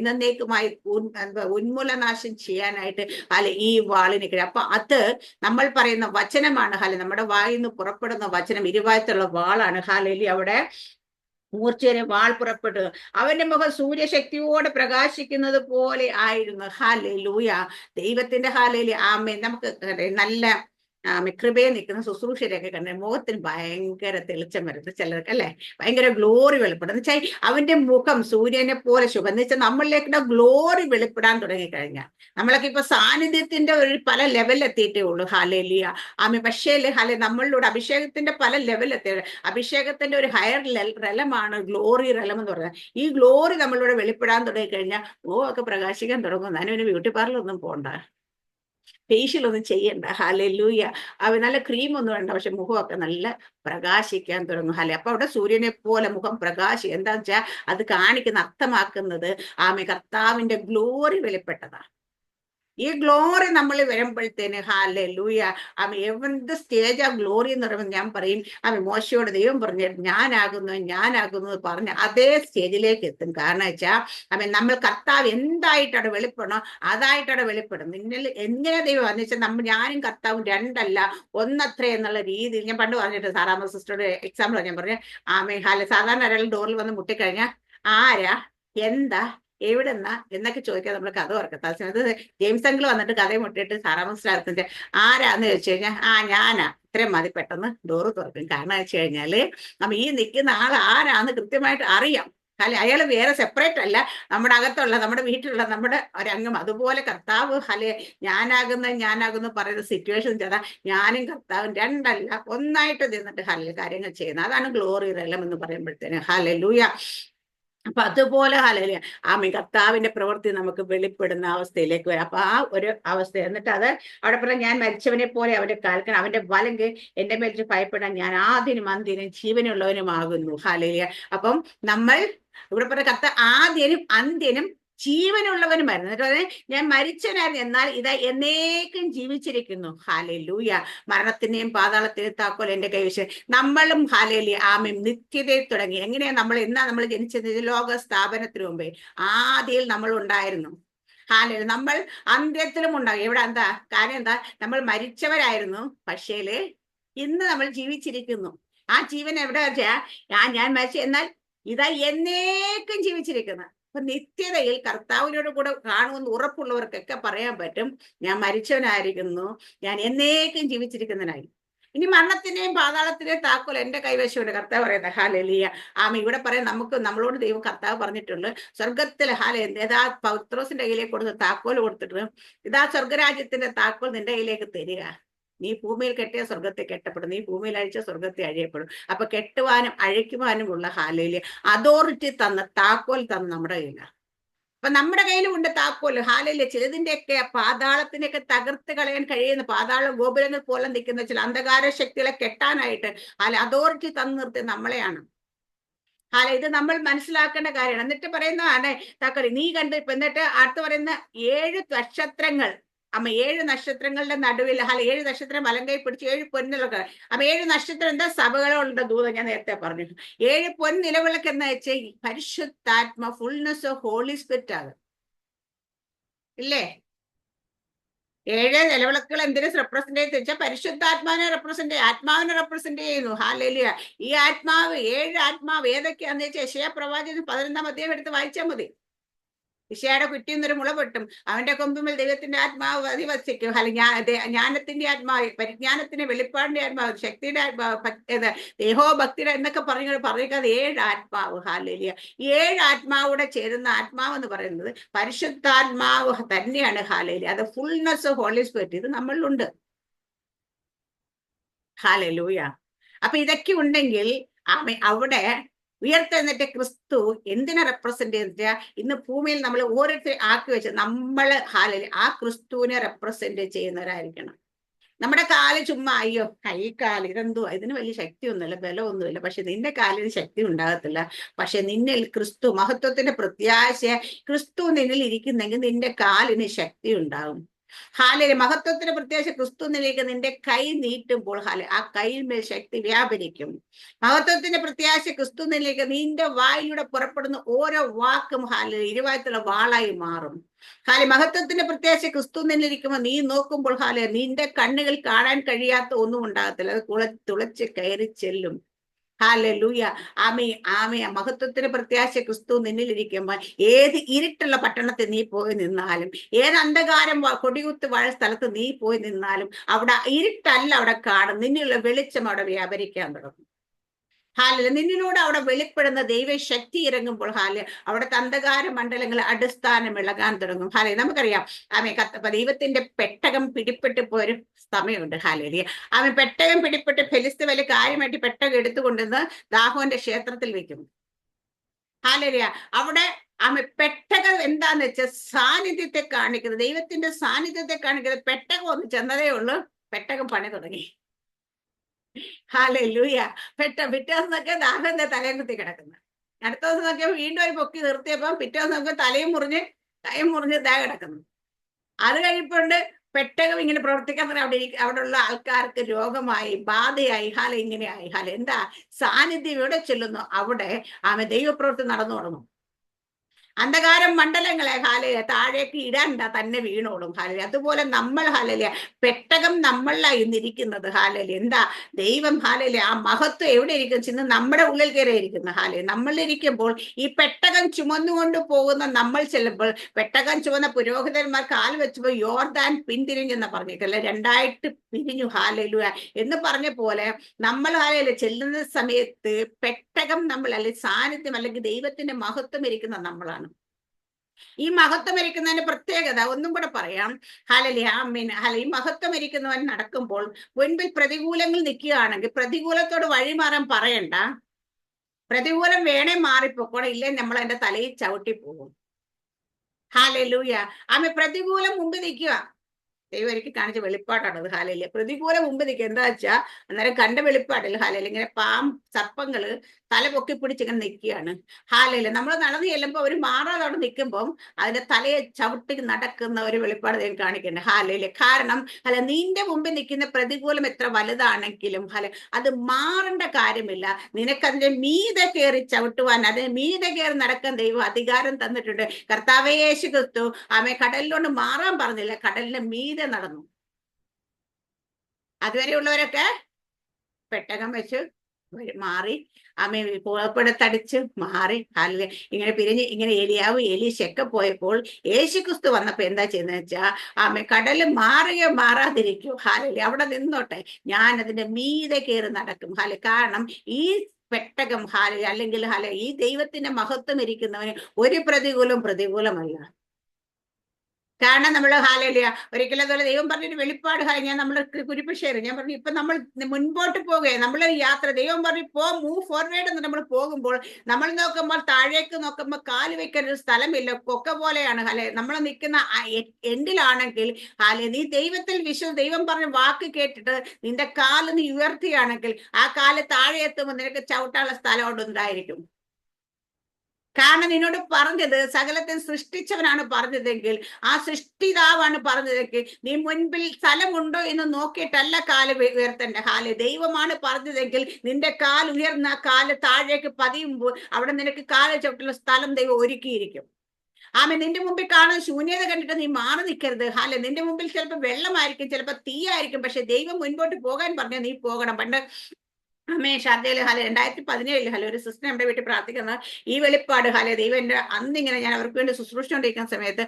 എന്നേക്കുമായി ഉന്മൂലനാശം ചെയ്യാനായിട്ട് ഈ വാളിന് കഴിയും. അപ്പൊ അത് നമ്മൾ പറയുന്ന വചനമാണ്. നമ്മുടെ വായിൽ നിന്ന് പുറപ്പെടുന്ന വചനം ഇരുവായത്തുള്ള വാളാണ്. അവിടെ മൂർച്ചയേറിയ വാൾ പുറപ്പെട്ടു. അവന്റെ മുഖം സൂര്യശക്തിയോടെ പ്രകാശിക്കുന്നത് പോലെ ആയിരുന്നു. ഹല്ലേലൂയ. ദൈവത്തിന്റെ നമുക്ക് നല്ല കൃപയെ നിൽക്കുന്ന ശുശ്രൂഷരെയൊക്കെ കണ്ട മുഖത്തിന് ഭയങ്കര തെളിച്ചം വരുന്നത് ചിലർക്ക്, അല്ലെ? ഭയങ്കര ഗ്ലോറി വെളിപ്പെടും. എന്ന് വെച്ചാൽ അവന്റെ മുഖം സൂര്യനെ പോലെ ശുഭം. എന്ന് വെച്ചാൽ നമ്മളിലേക്ക് ഗ്ലോറി വെളിപ്പെടാൻ തുടങ്ങിക്കഴിഞ്ഞാൽ നമ്മളൊക്കെ ഇപ്പൊ സാന്നിധ്യത്തിന്റെ പല ലെവലിൽ എത്തിയിട്ടേ ഉള്ളൂ. ഹല്ലേലൂയ. പക്ഷേ നമ്മളിലൂടെ അഭിഷേകത്തിന്റെ പല ലെവലിൽ എത്തിയത്. അഭിഷേകത്തിന്റെ ഒരു ഹയർ റെലമാണ് ഗ്ലോറി റെലം എന്ന് പറയുന്നത്. ഈ ഗ്ലോറി നമ്മളിലൂടെ വെളിപ്പെടാൻ തുടങ്ങിക്കഴിഞ്ഞാൽ ഒക്കെ പ്രകാശിക്കാൻ തുടങ്ങും. അതിന് ബ്യൂട്ടി പാർലറൊന്നും പോകണ്ട, ഫേഷ്യൽ ഒന്നും ചെയ്യണ്ട. ഹല്ലേലൂയ. നല്ല ക്രീം ഒന്നും വേണ്ട, പക്ഷെ മുഖമൊക്കെ നല്ല പ്രകാശിക്കാൻ തുടങ്ങും. അപ്പൊ അവിടെ സൂര്യനെ പോലെ മുഖം എന്താന്ന് വെച്ചാൽ അത് കാണിക്കുന്ന, അർത്ഥമാക്കുന്നത് കർത്താവിന്റെ ഗ്ലോറി വെളിപ്പെട്ടതാ. ഈ ഗ്ലോറി നമ്മൾ വരുമ്പോഴത്തേന് ഹല്ലേലൂയ. എന്ത് സ്റ്റേജ് ആ ഗ്ലോറി എന്ന് പറയുമ്പോൾ ഞാൻ പറയും മോശയോട് ദൈവം പറഞ്ഞു ഞാനാകുന്നു പറഞ്ഞ അതേ സ്റ്റേജിലേക്ക് എത്തും. കാരണം വെച്ചാൽ നമ്മൾ കർത്താവ് എന്തായിട്ടവിടെ വെളിപ്പെടണോ അതായിട്ടവിടെ വെളിപ്പെടും. നിന്നിൽ എങ്ങനെ ദൈവം എന്ന് വെച്ചാൽ ഞാനും കർത്താവും 2 അല്ല 1 അത്രേ എന്നുള്ള രീതിയിൽ ഞാൻ പണ്ട് പറഞ്ഞിട്ട് സാറാമ്മ സിസ്റ്ററുടെ എക്സാമ്പിൾ ഞാൻ പറഞ്ഞു. സാധാരണ ഒരാൾ ഡോറിൽ വന്ന് മുട്ടിക്കഴിഞ്ഞാൽ ആരാ, എന്താ, എവിടെന്നാ എന്നൊക്കെ ചോദിക്കാൻ നമ്മൾ കഥ ഓർക്കത്ത. അത് ജെയിംസ് അങ്കിൾ വന്നിട്ട് കഥയെ മുട്ടിയിട്ട് സാറാമസ്റ്റാർത്തിന്റെ ആരാന്ന് ചോദിച്ചു കഴിഞ്ഞാൽ ഞാനാ, ഇത്രയും മതി, പെട്ടെന്ന് ഡോറ് തുറക്കും. കാരണം വെച്ച് കഴിഞ്ഞാല് ഈ നിൽക്കുന്ന ആൾ ആരാന്ന് കൃത്യമായിട്ട് അറിയാം. അയാൾ വേറെ സെപ്പറേറ്റ് അല്ല, നമ്മുടെ അകത്തുള്ള, നമ്മുടെ വീട്ടിലുള്ള നമ്മുടെ ഒരംഗം. അതുപോലെ കർത്താവ് ഞാനാകുന്നു പറയുന്ന സിറ്റുവേഷൻ ചെയ്താൽ ഞാനും കർത്താവും 2 അല്ല 1 നിന്നിട്ട് കാര്യങ്ങൾ ചെയ്യുന്നത്. അതാണ് ഗ്ലോറി റെലം എന്ന് പറയുമ്പോഴത്തേന്. ഹല്ലേലൂയ. അപ്പൊ അതുപോലെ കർത്താവിന്റെ പ്രവൃത്തി നമുക്ക് വെളിപ്പെടുന്ന അവസ്ഥയിലേക്ക് വരാം. അപ്പൊ ആ ഒരു അവസ്ഥ എന്നിട്ട് അത് അവിടെ പറയാം, ഞാൻ മരിച്ചവനെ പോലെ അവന്റെ കാൽക്കണം, അവന്റെ വലങ്ക് എന്റെ മേൽ ഭയപ്പെടാൻ ഞാൻ ആദ്യനും അന്ത്യനും ജീവനുള്ളവനുമാകുന്നു. ഹല്ലേലൂയ. അപ്പം നമ്മൾ ഇവിടെ പറഞ്ഞ ആദ്യനും അന്ത്യനും ജീവനുള്ളവനുമായിരുന്നു. എന്നിട്ട് ഞാൻ മരിച്ചവനായിരുന്നു, എന്നാൽ ഇതാ എന്നേക്കും ജീവിച്ചിരിക്കുന്നു. ഹല്ലേലൂയ. മരണത്തിന്റെയും പാതാളത്തിന്റെയും താക്കോൽ എന്റെ കൈവശം. നമ്മളും ഹല്ലേലൂയ നിത്യതയിൽ തുടങ്ങി. എങ്ങനെയാ നമ്മൾ ജനിച്ചത്? ലോക സ്ഥാപനത്തിന് മുമ്പേ ആദിയിൽ നമ്മൾ ഉണ്ടായിരുന്നു. നമ്മൾ അന്ത്യത്തിലും ഉണ്ടാകും. എവിടെ എന്താ കാര്യം? എന്താ? നമ്മൾ മരിച്ചവരായിരുന്നു, പക്ഷേല് ഇന്ന് നമ്മൾ ജീവിച്ചിരിക്കുന്നു. ആ ജീവൻ എവിടെ വെച്ചാ ഞാൻ മരിച്ചു, എന്നാൽ ഇതാ എന്നേക്കും ജീവിച്ചിരിക്കുന്നു. അപ്പൊ നിത്യതയിൽ കർത്താവിനോട് കൂടെ കാണുമെന്ന് ഉറപ്പുള്ളവർക്കൊക്കെ പറയാൻ പറ്റും, ഞാൻ മരിച്ചവനായിരിക്കുന്നു, ഞാൻ എന്നേക്കും ജീവിച്ചിരിക്കുന്നതിനായി. ഇനി മരണത്തിന്റെയും പാതാളത്തിന്റെയും താക്കോൽ എന്റെ കൈവശമുണ്ട്. കർത്താവ് പറയുന്നത്. ഹല്ലേലൂയ. ഇവിടെ പറയാം, നമ്മളോട് ദൈവം കർത്താവ് പറഞ്ഞിട്ടുണ്ട്, സ്വർഗത്തിലെ ഇതാ പൗത്രോസിന്റെ കയ്യിലേക്ക് കൊടുത്ത് താക്കോൽ കൊടുത്തിട്ട് ഇതാ സ്വർഗരാജ്യത്തിന്റെ താക്കോൽ നിന്റെ കയ്യിലേക്ക് തരിക. നീ ഭൂമിയിൽ കെട്ടിയ സ്വർഗത്തെ കെട്ടപ്പെടും, നീ ഭൂമിയിൽ അഴിച്ച സ്വർഗത്തെ അഴിയപ്പെടും. അപ്പൊ കെട്ടുവാനും അഴിക്കുവാനുമുള്ള ഹാലയില് അതോറിറ്റി തന്ന താക്കോൽ തന്ന നമ്മുടെ കയ്യിലാണ്. അപ്പൊ നമ്മുടെ കയ്യിലും ഉണ്ട് താക്കോല്. ഹാലയില് ചിലതിന്റെയൊക്കെ പാതാളത്തിനെയൊക്കെ തകർത്ത് കളയാൻ കഴിയുന്ന, പാതാള ഗോപുരങ്ങൾ പോലെ നിൽക്കുന്ന ചില അന്ധകാര ശക്തികളെ കെട്ടാനായിട്ട് അതോറിറ്റി തന്നു നിർത്തി നമ്മളെയാണ്. ഇത് നമ്മൾ മനസ്സിലാക്കേണ്ട കാര്യമാണ്. എന്നിട്ട് പറയുന്നതാണ് താക്കോല് നീ കണ്ട്. ഇപ്പൊ എന്നിട്ട് അടുത്ത് പറയുന്ന 7 നക്ഷത്രങ്ങൾ, 7 നക്ഷത്രങ്ങളുടെ നടുവിൽ 7 നക്ഷത്രം വലങ്കൈ പിടിച്ച് 7 പൊന്നിലൊക്കെ. 7 നക്ഷത്രം എന്താ? സഭകളുടെ ദൂതം. ഞാൻ നേരത്തെ പറഞ്ഞു. 7 പൊന്നിലവിളക്ക് എന്ന് വെച്ചാൽ പരിശുദ്ധാത്മ, ഫുൾനെസ് ഓഫ് ഹോളി സ്പിരിറ്റ് ആണ്, ഇല്ലേ? 7 നിലവിളക്കുകൾ എന്തിനു റെപ്രസെന്റ് ചെയ്ത് വെച്ചാൽ പരിശുദ്ധാത്മാവിനെ ആത്മാവിനെ റെപ്രസെന്റ് ചെയ്യുന്നു. ഹാലേലുയ. ഈ ആത്മാവ്, 7 ആത്മാവ് ഏതൊക്കെയാന്ന് വെച്ചാൽ യെശയ്യാ പ്രവാചകൻ 11-ാം അധ്യായം എടുത്ത് വായിച്ചാൽ മതി. യിശയ്യായുടെ കുറ്റിന്നൊരു മുള പൊട്ടും, അവന്റെ കൊമ്പുമേൽ ദൈവത്തിന്റെ ആത്മാവ് അധിവസിക്കും. ജ്ഞാനത്തിന്റെ ആത്മാവ്, പരിജ്ഞാനത്തിന്റെ, വെളിപ്പാടിന്റെ ആത്മാവ്, ശക്തിയുടെ ആത്മാവ്, ദേഹോഭക്തിയുടെ എന്നൊക്കെ പറയുന്നത് 7 ആത്മാവ്. ഹാലേലുയ. 7 ആത്മാവൂടെ ചേരുന്ന ആത്മാവ് എന്ന് പറയുന്നത് പരിശുദ്ധാത്മാവ് തന്നെയാണ്. ഹാലേലുയ. അത് ഫുൾനെസ് ഓഫ് ഹോളി സ്പിരിറ്റ് ഇത് നമ്മളിലുണ്ട്. ഹാലേലൂയ. അപ്പൊ ഇതൊക്കെ ഉണ്ടെങ്കിൽ അവിടെ ഉയർത്തെഴുന്നേറ്റ ക്രിസ്തു എന്തിനെ റെപ്രസെന്റ് ചെയ്തിട്ട് ഇന്ന് ഭൂമിയിൽ നമ്മൾ ഓരോരുത്തരെ ആക്കി വെച്ച് നമ്മൾ ആ ക്രിസ്തുവിനെ റെപ്രസെന്റ് ചെയ്യുന്നവരായിരിക്കണം. നമ്മുടെ കാല് ചുമ്മാ അയ്യോ കാല് ഇതെന്തോ, ഇതിന് വലിയ ശക്തിയൊന്നുമില്ല, ബലമൊന്നുമില്ല. പക്ഷെ നിന്റെ കാലിന് ശക്തി ഉണ്ടാകത്തില്ല. പക്ഷെ നിന്നിൽ ക്രിസ്തു, മഹത്വത്തിന്റെ പ്രത്യാശ ക്രിസ്തു നിന്നിൽ ഇരിക്കുന്നെങ്കിൽ നിന്റെ കാലിന് ശക്തി ഉണ്ടാകും. ഹാലയിലെ മഹത്വത്തിന്റെ പ്രത്യാശ ക്രിസ്തുവിലേക്ക് നിന്റെ കൈ നീട്ടുമ്പോൾ ആ കൈയിന്മേൽ ശക്തി വ്യാപരിക്കും. മഹത്വത്തിന്റെ പ്രത്യാശ ക്രിസ്തുവിലേക്ക് നിന്റെ വായിലൂടെ പുറപ്പെടുന്ന ഓരോ വാക്കും ഇരുവായത്തുള്ള വാളായി മാറും. മഹത്വത്തിന്റെ പ്രത്യാശ ക്രിസ്തുവിലിരിക്കുമ്പോൾ നീ നോക്കുമ്പോൾ നിന്റെ കണ്ണുകൾ കാണാൻ കഴിയാത്ത ഒന്നും ഉണ്ടാകത്തില്ല. അത് തുളച്ച് കയറി ചെല്ലും. ഹല്ലേലൂയ. ആമേ. മഹത്വത്തിന് പ്രത്യാശ ക്രിസ്തു നിന്നിലിരിക്കുമ്പോൾ ഏത് ഇരുട്ടുള്ള പട്ടണത്തിൽ നീ പോയി നിന്നാലും, ഏത് അന്ധകാരം കൊടികുത്ത് വാഴ സ്ഥലത്ത് നീ പോയി നിന്നാലും അവിടെ ഇരുട്ടല്ല അവിടെ കാണും, നിന്നുള്ള വെളിച്ചം അവിടെ വ്യാപരിക്കാൻ തുടങ്ങും. നിന്നിലൂടെ അവിടെ വെളിപ്പെടുന്ന ദൈവശക്തി ഇറങ്ങുമ്പോൾ അവിടുത്തെ അന്ധകാര മണ്ഡലങ്ങൾ അടിസ്ഥാനം ഇളകാൻ തുടങ്ങും. നമുക്കറിയാം ദൈവത്തിന്റെ പെട്ടകം പിടിപ്പെട്ട് പോയൊരു സമയമുണ്ട്. പെട്ടകം പിടിപ്പെട്ട് ഫെലിസ്ത്യ വലിയ കാര്യമായിട്ട് പെട്ടകം എടുത്തുകൊണ്ടുവന്ന് ദാഹോന്റെ ക്ഷേത്രത്തിൽ വെക്കും. അവിടെ പെട്ടകം എന്താന്ന് വെച്ചാൽ സാന്നിധ്യത്തെ കാണിക്കുന്നത്, ദൈവത്തിന്റെ സാന്നിധ്യത്തെ കാണിക്കുന്നത്. പെട്ടകം ഒന്ന് ചെന്നതേ ഉള്ളൂ, പെട്ടകം പണി തുടങ്ങി. ഹല്ലേലൂയ. പിറ്റേന്നൊക്കെ ദാഹന്റെ തലയും കുത്തി കിടക്കുന്നു. അടുത്ത ദിവസം നോക്കിയപ്പോൾ വീണ്ടും ഒരു പൊക്കി നിർത്തിയപ്പം പിറ്റേ ദിവസം നമുക്ക് തലയും മുറിഞ്ഞ് കൈയും മുറിഞ്ഞ് ദാ കിടക്കുന്നു. അത് കഴിയുമ്പോണ്ട് പെട്ടകം ഇങ്ങനെ പ്രവർത്തിക്കാൻ അവിടെ ഉള്ള ആൾക്കാർക്ക് രോഗമായി, ബാധയായി, ഇങ്ങനെയായി. എന്താ? സാന്നിധ്യം എവിടെ ചെല്ലുന്നു അവിടെ ദൈവപ്രവൃത്തി നടന്നു തുടങ്ങും. അന്ധകാരം മണ്ഡലങ്ങളെ താഴേക്ക് ഇടാണ്ട തന്നെ വീണോളും. അതുപോലെ നമ്മൾ പെട്ടകം നമ്മളായി ഇന്നിരിക്കുന്നത്. എന്താ? ദൈവം ആ മഹത്വം എവിടെ ഇരിക്കും? ചെന്ന് നമ്മുടെ ഉള്ളിൽ കയറി ഇരിക്കുന്ന നമ്മളിരിക്കുമ്പോൾ ഈ പെട്ടകം ചുമന്നുകൊണ്ട് പോകുന്ന നമ്മൾ ചെല്ലുമ്പോൾ, പെട്ടകം ചുമന്ന പുരോഹിതന്മാർ കാൽ വെച്ചപ്പോൾ യോർദാൻ പിന്തിരിഞ്ഞെന്ന് പറഞ്ഞിട്ടല്ലേ, 2 പിരിഞ്ഞു. ഹല്ലേലൂയ എന്ന് പറഞ്ഞ പോലെ നമ്മൾ ചെല്ലുന്ന സമയത്ത് പെട്ടകം നമ്മൾ, അല്ലെങ്കിൽ സാന്നിധ്യം, അല്ലെങ്കിൽ ദൈവത്തിന്റെ മഹത്വം ഇരിക്കുന്ന നമ്മളാണ്. ഈ മഹത്വം ഇരിക്കുന്നതിന്റെ പ്രത്യേകത ഒന്നും കൂടെ പറയാം. ഈ മഹത്വം ഇരിക്കുന്നവൻ നടക്കുമ്പോൾ മുൻപിൽ പ്രതികൂലങ്ങൾ നിൽക്കുകയാണെങ്കിൽ പ്രതികൂലത്തോട് വഴിമാറാൻ പറയണ്ട. പ്രതികൂലം വേണേ മാറിപ്പോക്കോണം, ഇല്ലേ നമ്മൾ അതിന്റെ തലയിൽ ചവിട്ടി പോകും. ഹല്ലേലൂയ. പ്രതികൂലം മുമ്പ് നിൽക്കുക. ദൈവം എനിക്ക് കാണിച്ച വെളിപ്പാട്ടാണത്. ഹാലയില് പ്രതികൂലം മുമ്പ് നിൽക്കുക. എന്താ വെച്ചാൽ അന്നേരം കണ്ട വെളിപ്പാടില്ല. ഇങ്ങനെ സർപ്പങ്ങള് തല പൊക്കി പിടിച്ചിങ്ങനെ നിൽക്കുകയാണ്. നമ്മൾ നടന്നു ചെല്ലുമ്പോൾ അവർ മാറാതെ അവിടെ നിൽക്കുമ്പോൾ അതിന്റെ തലയെ ചവിട്ടി നടക്കുന്ന ഒരു വെളിപ്പാട് ദൈവം കാണിക്കുന്നുണ്ട്. കാരണം നിന്റെ മുമ്പിൽ നിൽക്കുന്ന പ്രതികൂലം എത്ര വലുതാണെങ്കിലും അത് മാറേണ്ട കാര്യമില്ല. നിനക്കതിന്റെ മീതെ കയറി ചവിട്ടുവാൻ, അതിന് മീതെ കയറി നടക്കാൻ ദൈവം അധികാരം തന്നിട്ടുണ്ട്. കർത്താവേ യേശു ക്രിസ്തു കടലിലോട്ട് മാറാൻ പറഞ്ഞില്ല, കടലിന്റെ മീതെ നടന്നു. അതുവരെയുള്ളവരൊക്കെ പെട്ടകം വെച്ച് മാറി, പുറപ്പെടുത്തടിച്ച് മാറി. ഇങ്ങനെ പിരിഞ്ഞ് ഇങ്ങനെ ഏലിയാവും എലീശയൊക്കെ പോയപ്പോൾ യേശുക്രിസ്തു വന്നപ്പോ എന്താ ചെയ്യുന്നത് വെച്ചാൽ കടല് മാറുകയോ മാറാതിരിക്കും. അവിടെ നിന്നോട്ടെ, ഞാൻ അതിന്റെ മീതെ കയറി നടക്കും. കാരണം ഈ പെട്ടകം അല്ലെങ്കിൽ ഈ ദൈവത്തിന്റെ മഹത്വം ഇരിക്കുന്നവന് ഒരു പ്രതികൂലമല്ല. കാരണം നമ്മൾ ഹാലലിയ ഒരിക്കലും അതുപോലെ ദൈവം പറഞ്ഞൊരു വെളിപ്പാട് ഞാൻ നമ്മൾ കുരിപ്പ് ഷെയർ ഞാൻ പറഞ്ഞു ഇപ്പൊ നമ്മൾ മുൻപോട്ട് പോകുകയാണ് നമ്മൾ യാത്ര ദൈവം പറഞ്ഞു മൂവ് ഫോർവേഡ് എന്ന് നമ്മൾ പോകുമ്പോൾ നമ്മൾ നോക്കുമ്പോൾ താഴേക്ക് നോക്കുമ്പോൾ കാല് വെക്കാൻ ഒരു സ്ഥലമില്ല, കൊക്ക പോലെയാണ് ഹാലെ നമ്മൾ നിൽക്കുന്ന എൻഡിലാണെങ്കിൽ ഹാലെ നീ ദൈവത്തിൽ ദൈവം പറഞ്ഞ വാക്ക് കേട്ടിട്ട് നിന്റെ കാല് നീ ഉയർത്തുകയാണെങ്കിൽ ആ കാല് താഴെ എത്തുമ്പോൾ നിനക്ക് ചവിട്ടാനുള്ള സ്ഥലം അവിടെ ഉണ്ടായിരിക്കും. കാരണം നിന്നോട് പറഞ്ഞത് സകലത്തെ സൃഷ്ടിച്ചവനാണ് പറഞ്ഞതെങ്കിൽ, ആ സൃഷ്ടിതാവാണ് പറഞ്ഞതെങ്കിൽ നീ മുൻപിൽ സ്ഥലമുണ്ടോ എന്ന് നോക്കിയിട്ടല്ല കാല് ഉയർത്തേണ്ട. ഹാല് ദൈവമാണ് പറഞ്ഞതെങ്കിൽ നിന്റെ കാൽ ഉയർന്ന കാല് താഴേക്ക് പതിയുമ്പോൾ അവിടെ നിനക്ക് കാല് ചവിട്ടുള്ള സ്ഥലം ദൈവം ഒരുക്കിയിരിക്കും. നിന്റെ മുമ്പിൽ കാണുന്ന ശൂന്യത കണ്ടിട്ട് നീ മാറി നിൽക്കരുത്. ഹാല് നിന്റെ മുമ്പിൽ ചിലപ്പോൾ വെള്ളമായിരിക്കും, ചിലപ്പോൾ തീയായിരിക്കും, പക്ഷെ ദൈവം മുൻപോട്ട് പോകാൻ പറഞ്ഞാൽ നീ പോകണം. പണ്ട് ഷാർജയില് 2017 ഒരു സിസ്റ്റർ നമ്മുടെ വീട്ടിൽ പ്രാർത്ഥിക്കുന്ന ഈ വെളിപ്പാട് ദൈവം എന്റെ അന്നിങ്ങനെ ഞാൻ അവർക്ക് വേണ്ടി ശുശ്രൂഷിച്ചുകൊണ്ടിരിക്കുന്ന സമയത്ത്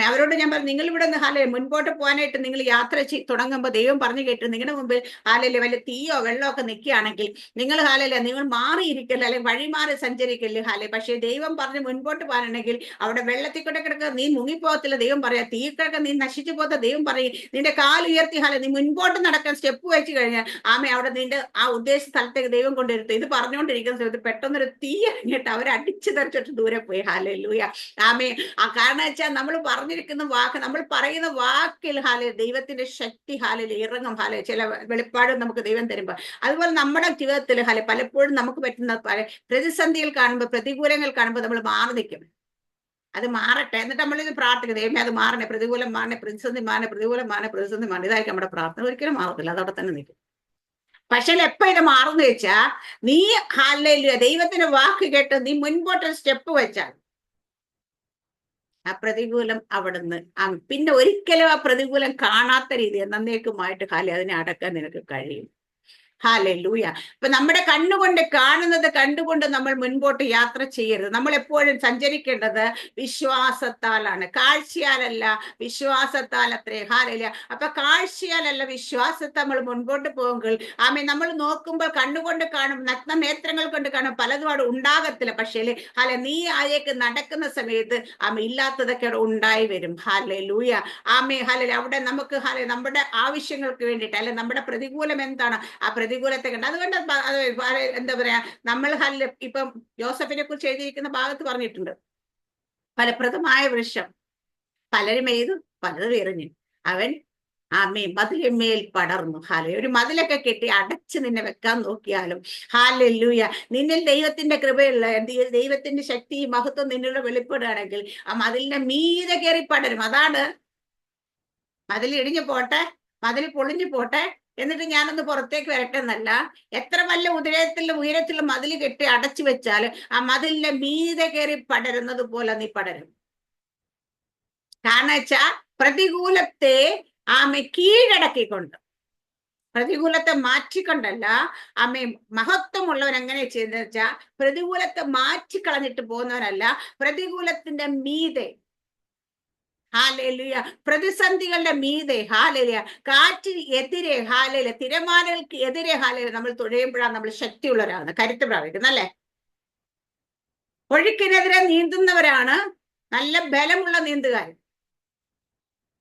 അവരോട് ഞാൻ പറഞ്ഞു, നിങ്ങൾ ഇവിടെ നിന്ന് മുൻപോട്ട് പോകാനായിട്ട് നിങ്ങൾ യാത്ര തുടങ്ങുമ്പോൾ ദൈവം പറഞ്ഞു കേട്ടു നിങ്ങളുടെ മുമ്പിൽ വലിയ തീയോ വെള്ളമോ ഒക്കെ നിൽക്കുകയാണെങ്കിൽ നിങ്ങൾ നിങ്ങൾ മാറിയിരിക്കല്ലേ, അല്ലെങ്കിൽ വഴി മാറി സഞ്ചരിക്കല്ലേ. പക്ഷേ ദൈവം പറഞ്ഞ് മുൻപോട്ട് പോകാനുണ്ടെങ്കിൽ അവിടെ വെള്ളത്തിൽ കൂടെ കിടക്കുക നീ മുങ്ങിപ്പോകത്തില്ല. ദൈവം പറയാ തീ കിടക്ക നീ നശിച്ചു പോകാത്ത ദൈവം പറയും നിന്റെ കാൽ ഉയർത്തി നീ മുൻപോട്ട് നടക്കാൻ സ്റ്റെപ്പ് വെച്ച് കഴിഞ്ഞാൽ അവിടെ നിന്റെ ആ ഉദ്ദേശ ദൈവം കൊണ്ടിരുത്തും. ഇത് പറഞ്ഞുകൊണ്ടിരിക്കുന്ന സമയത്ത് പെട്ടെന്നൊരു തീ ഇറങ്ങിയിട്ട് അവരടിച്ചു തെറിച്ചിട്ട് ദൂരെ പോയി. ഹല്ലേലൂയ. കാരണം വെച്ചാൽ നമ്മൾ പറഞ്ഞിരിക്കുന്ന വാക്ക്, നമ്മൾ പറയുന്ന വാക്കിൽ ദൈവത്തിന്റെ ശക്തി ഇറങ്ങും. ചില വെളിപ്പാടും നമുക്ക് ദൈവം തരുമ്പോൾ അതുപോലെ നമ്മുടെ ജീവിതത്തിൽ പലപ്പോഴും നമുക്ക് പറ്റുന്ന പ്രതിസന്ധികൾ കാണുമ്പോൾ, പ്രതികൂലങ്ങൾ കാണുമ്പോൾ നമ്മൾ മാറി നിൽക്കും. അത് മാറട്ടെ എന്നിട്ട് നമ്മളിത് പ്രാർത്ഥിക്കും, ദൈവമേ അത് മാറണേ, പ്രതികൂലം മാറണേ, പ്രതിസന്ധി മാറണേ, പ്രതികൂലം മാറണേ, പ്രതിസന്ധി മാറണേ. ഇതായിരിക്കും നമ്മുടെ പ്രാർത്ഥന. ഒരിക്കലും മാറത്തില്ല, അതവിടെ തന്നെ നിൽക്കും. പക്ഷെ എപ്പോ ഇത് മാറുന്ന വെച്ചാ നീ ദൈവത്തിന്റെ വാക്ക് കേട്ട് നീ മുൻപോട്ടൊരു സ്റ്റെപ്പ് വെച്ചാൽ ആ പ്രതികൂലം അവിടുന്ന് പിന്നെ ഒരിക്കലും ആ പ്രതികൂലം കാണാത്ത രീതിയിൽ നന്നേക്കുമായിട്ട് അതിനെ അടക്കാൻ നിനക്ക് കഴിയും. ഹല്ലേലൂയ. ഇപ്പൊ നമ്മുടെ കണ്ണുകൊണ്ട് കാണുന്നത് കണ്ടുകൊണ്ട് നമ്മൾ മുൻപോട്ട് യാത്ര ചെയ്യരുത്. നമ്മൾ എപ്പോഴും സഞ്ചരിക്കേണ്ടത് വിശ്വാസത്താലാണ്, കാഴ്ചയാലല്ല, വിശ്വാസത്താൽ അത്രേ. ഹല്ലേലൂയ. അപ്പൊ കാഴ്ചയാലല്ല വിശ്വാസത്തെ നമ്മൾ മുൻപോട്ട് പോകുമ്പോൾ നമ്മൾ നോക്കുമ്പോൾ കണ്ണുകൊണ്ട് കാണും, നഗ്നനേത്രങ്ങൾ കൊണ്ട് കാണും, പലതും അവിടെ ഉണ്ടാകത്തില്ല. പക്ഷേ നീ അതിലേക്ക് നടക്കുന്ന സമയത്ത് ഇല്ലാത്തതൊക്കെ അവിടെ ഉണ്ടായി വരും. ഹല്ലേലൂയ. അവിടെ നമുക്ക് നമ്മുടെ ആവശ്യങ്ങൾക്ക് വേണ്ടിയിട്ട് അല്ലെ നമ്മുടെ പ്രതികൂലം എന്താണ് ആ പ്രതികൂലത്തെ കണ്ട് അതുകൊണ്ട് എന്താ പറയാ നമ്മൾ ഇപ്പം യോസഫിനെ കുറിച്ച് എഴുതിയിരിക്കുന്ന ഭാഗത്ത് പറഞ്ഞിട്ടുണ്ട്, ഫലപ്രദമായ വൃക്ഷം പലരും എയ്തു പലരും എറിഞ്ഞു, അവൻ മതിലിന്മേൽ പടർന്നു. ഒരു മതിലൊക്കെ കെട്ടി അടച്ച് നിന്നെ വെക്കാൻ നോക്കിയാലും ഹല്ലേലൂയ നിന്നിൽ ദൈവത്തിന്റെ കൃപയുള്ള ദൈവത്തിന്റെ ശക്തി മഹത്വം നിന്നുള്ള വെളിപ്പെടുകയാണെങ്കിൽ ആ മതിലിന്റെ മീതെ കയറി പടരും. അതാണ് മതിൽ ഇടിഞ്ഞു പോട്ടെ, മതിൽ പൊളിഞ്ഞു പോട്ടെ, എന്നിട്ട് ഞാനൊന്ന് പുറത്തേക്ക് വരട്ടെ എന്നല്ല. എത്ര വല്ല ഉയരത്തിലും മതിൽ കെട്ടി അടച്ചു വെച്ചാൽ ആ മതിലിന്റെ മീതെ കയറി പടരുന്നത് പോലെ നീ പടരും. കാരണം വെച്ചാ പ്രതികൂലത്തെ കീഴടക്കിക്കൊണ്ട്, പ്രതികൂലത്തെ മാറ്റിക്കൊണ്ടല്ല. മഹത്വമുള്ളവൻ എങ്ങനെ ചെയ്യുന്നത് വെച്ചാൽ പ്രതികൂലത്തെ മാറ്റിക്കളഞ്ഞിട്ട് പോകുന്നവനല്ല, പ്രതികൂലത്തിന്റെ മീതെ ഹാലേലുയ പ്രതിസന്ധികളുടെ മീതെ ഹാലേലുയ കാറ്റിന് എതിരെ ഹാലേല തിരമാലകൾക്ക് എതിരെ ഹാലേല നമ്മൾ തുഴയുമ്പോഴാണ് നമ്മൾ ശക്തിയുള്ളവരാണ്, കരുത്ത് പ്രാപിക്കുന്നല്ലേ. ഒഴുക്കിനെതിരെ നീന്തുന്നവരാണ് നല്ല ബലമുള്ള നീന്തുകാർ,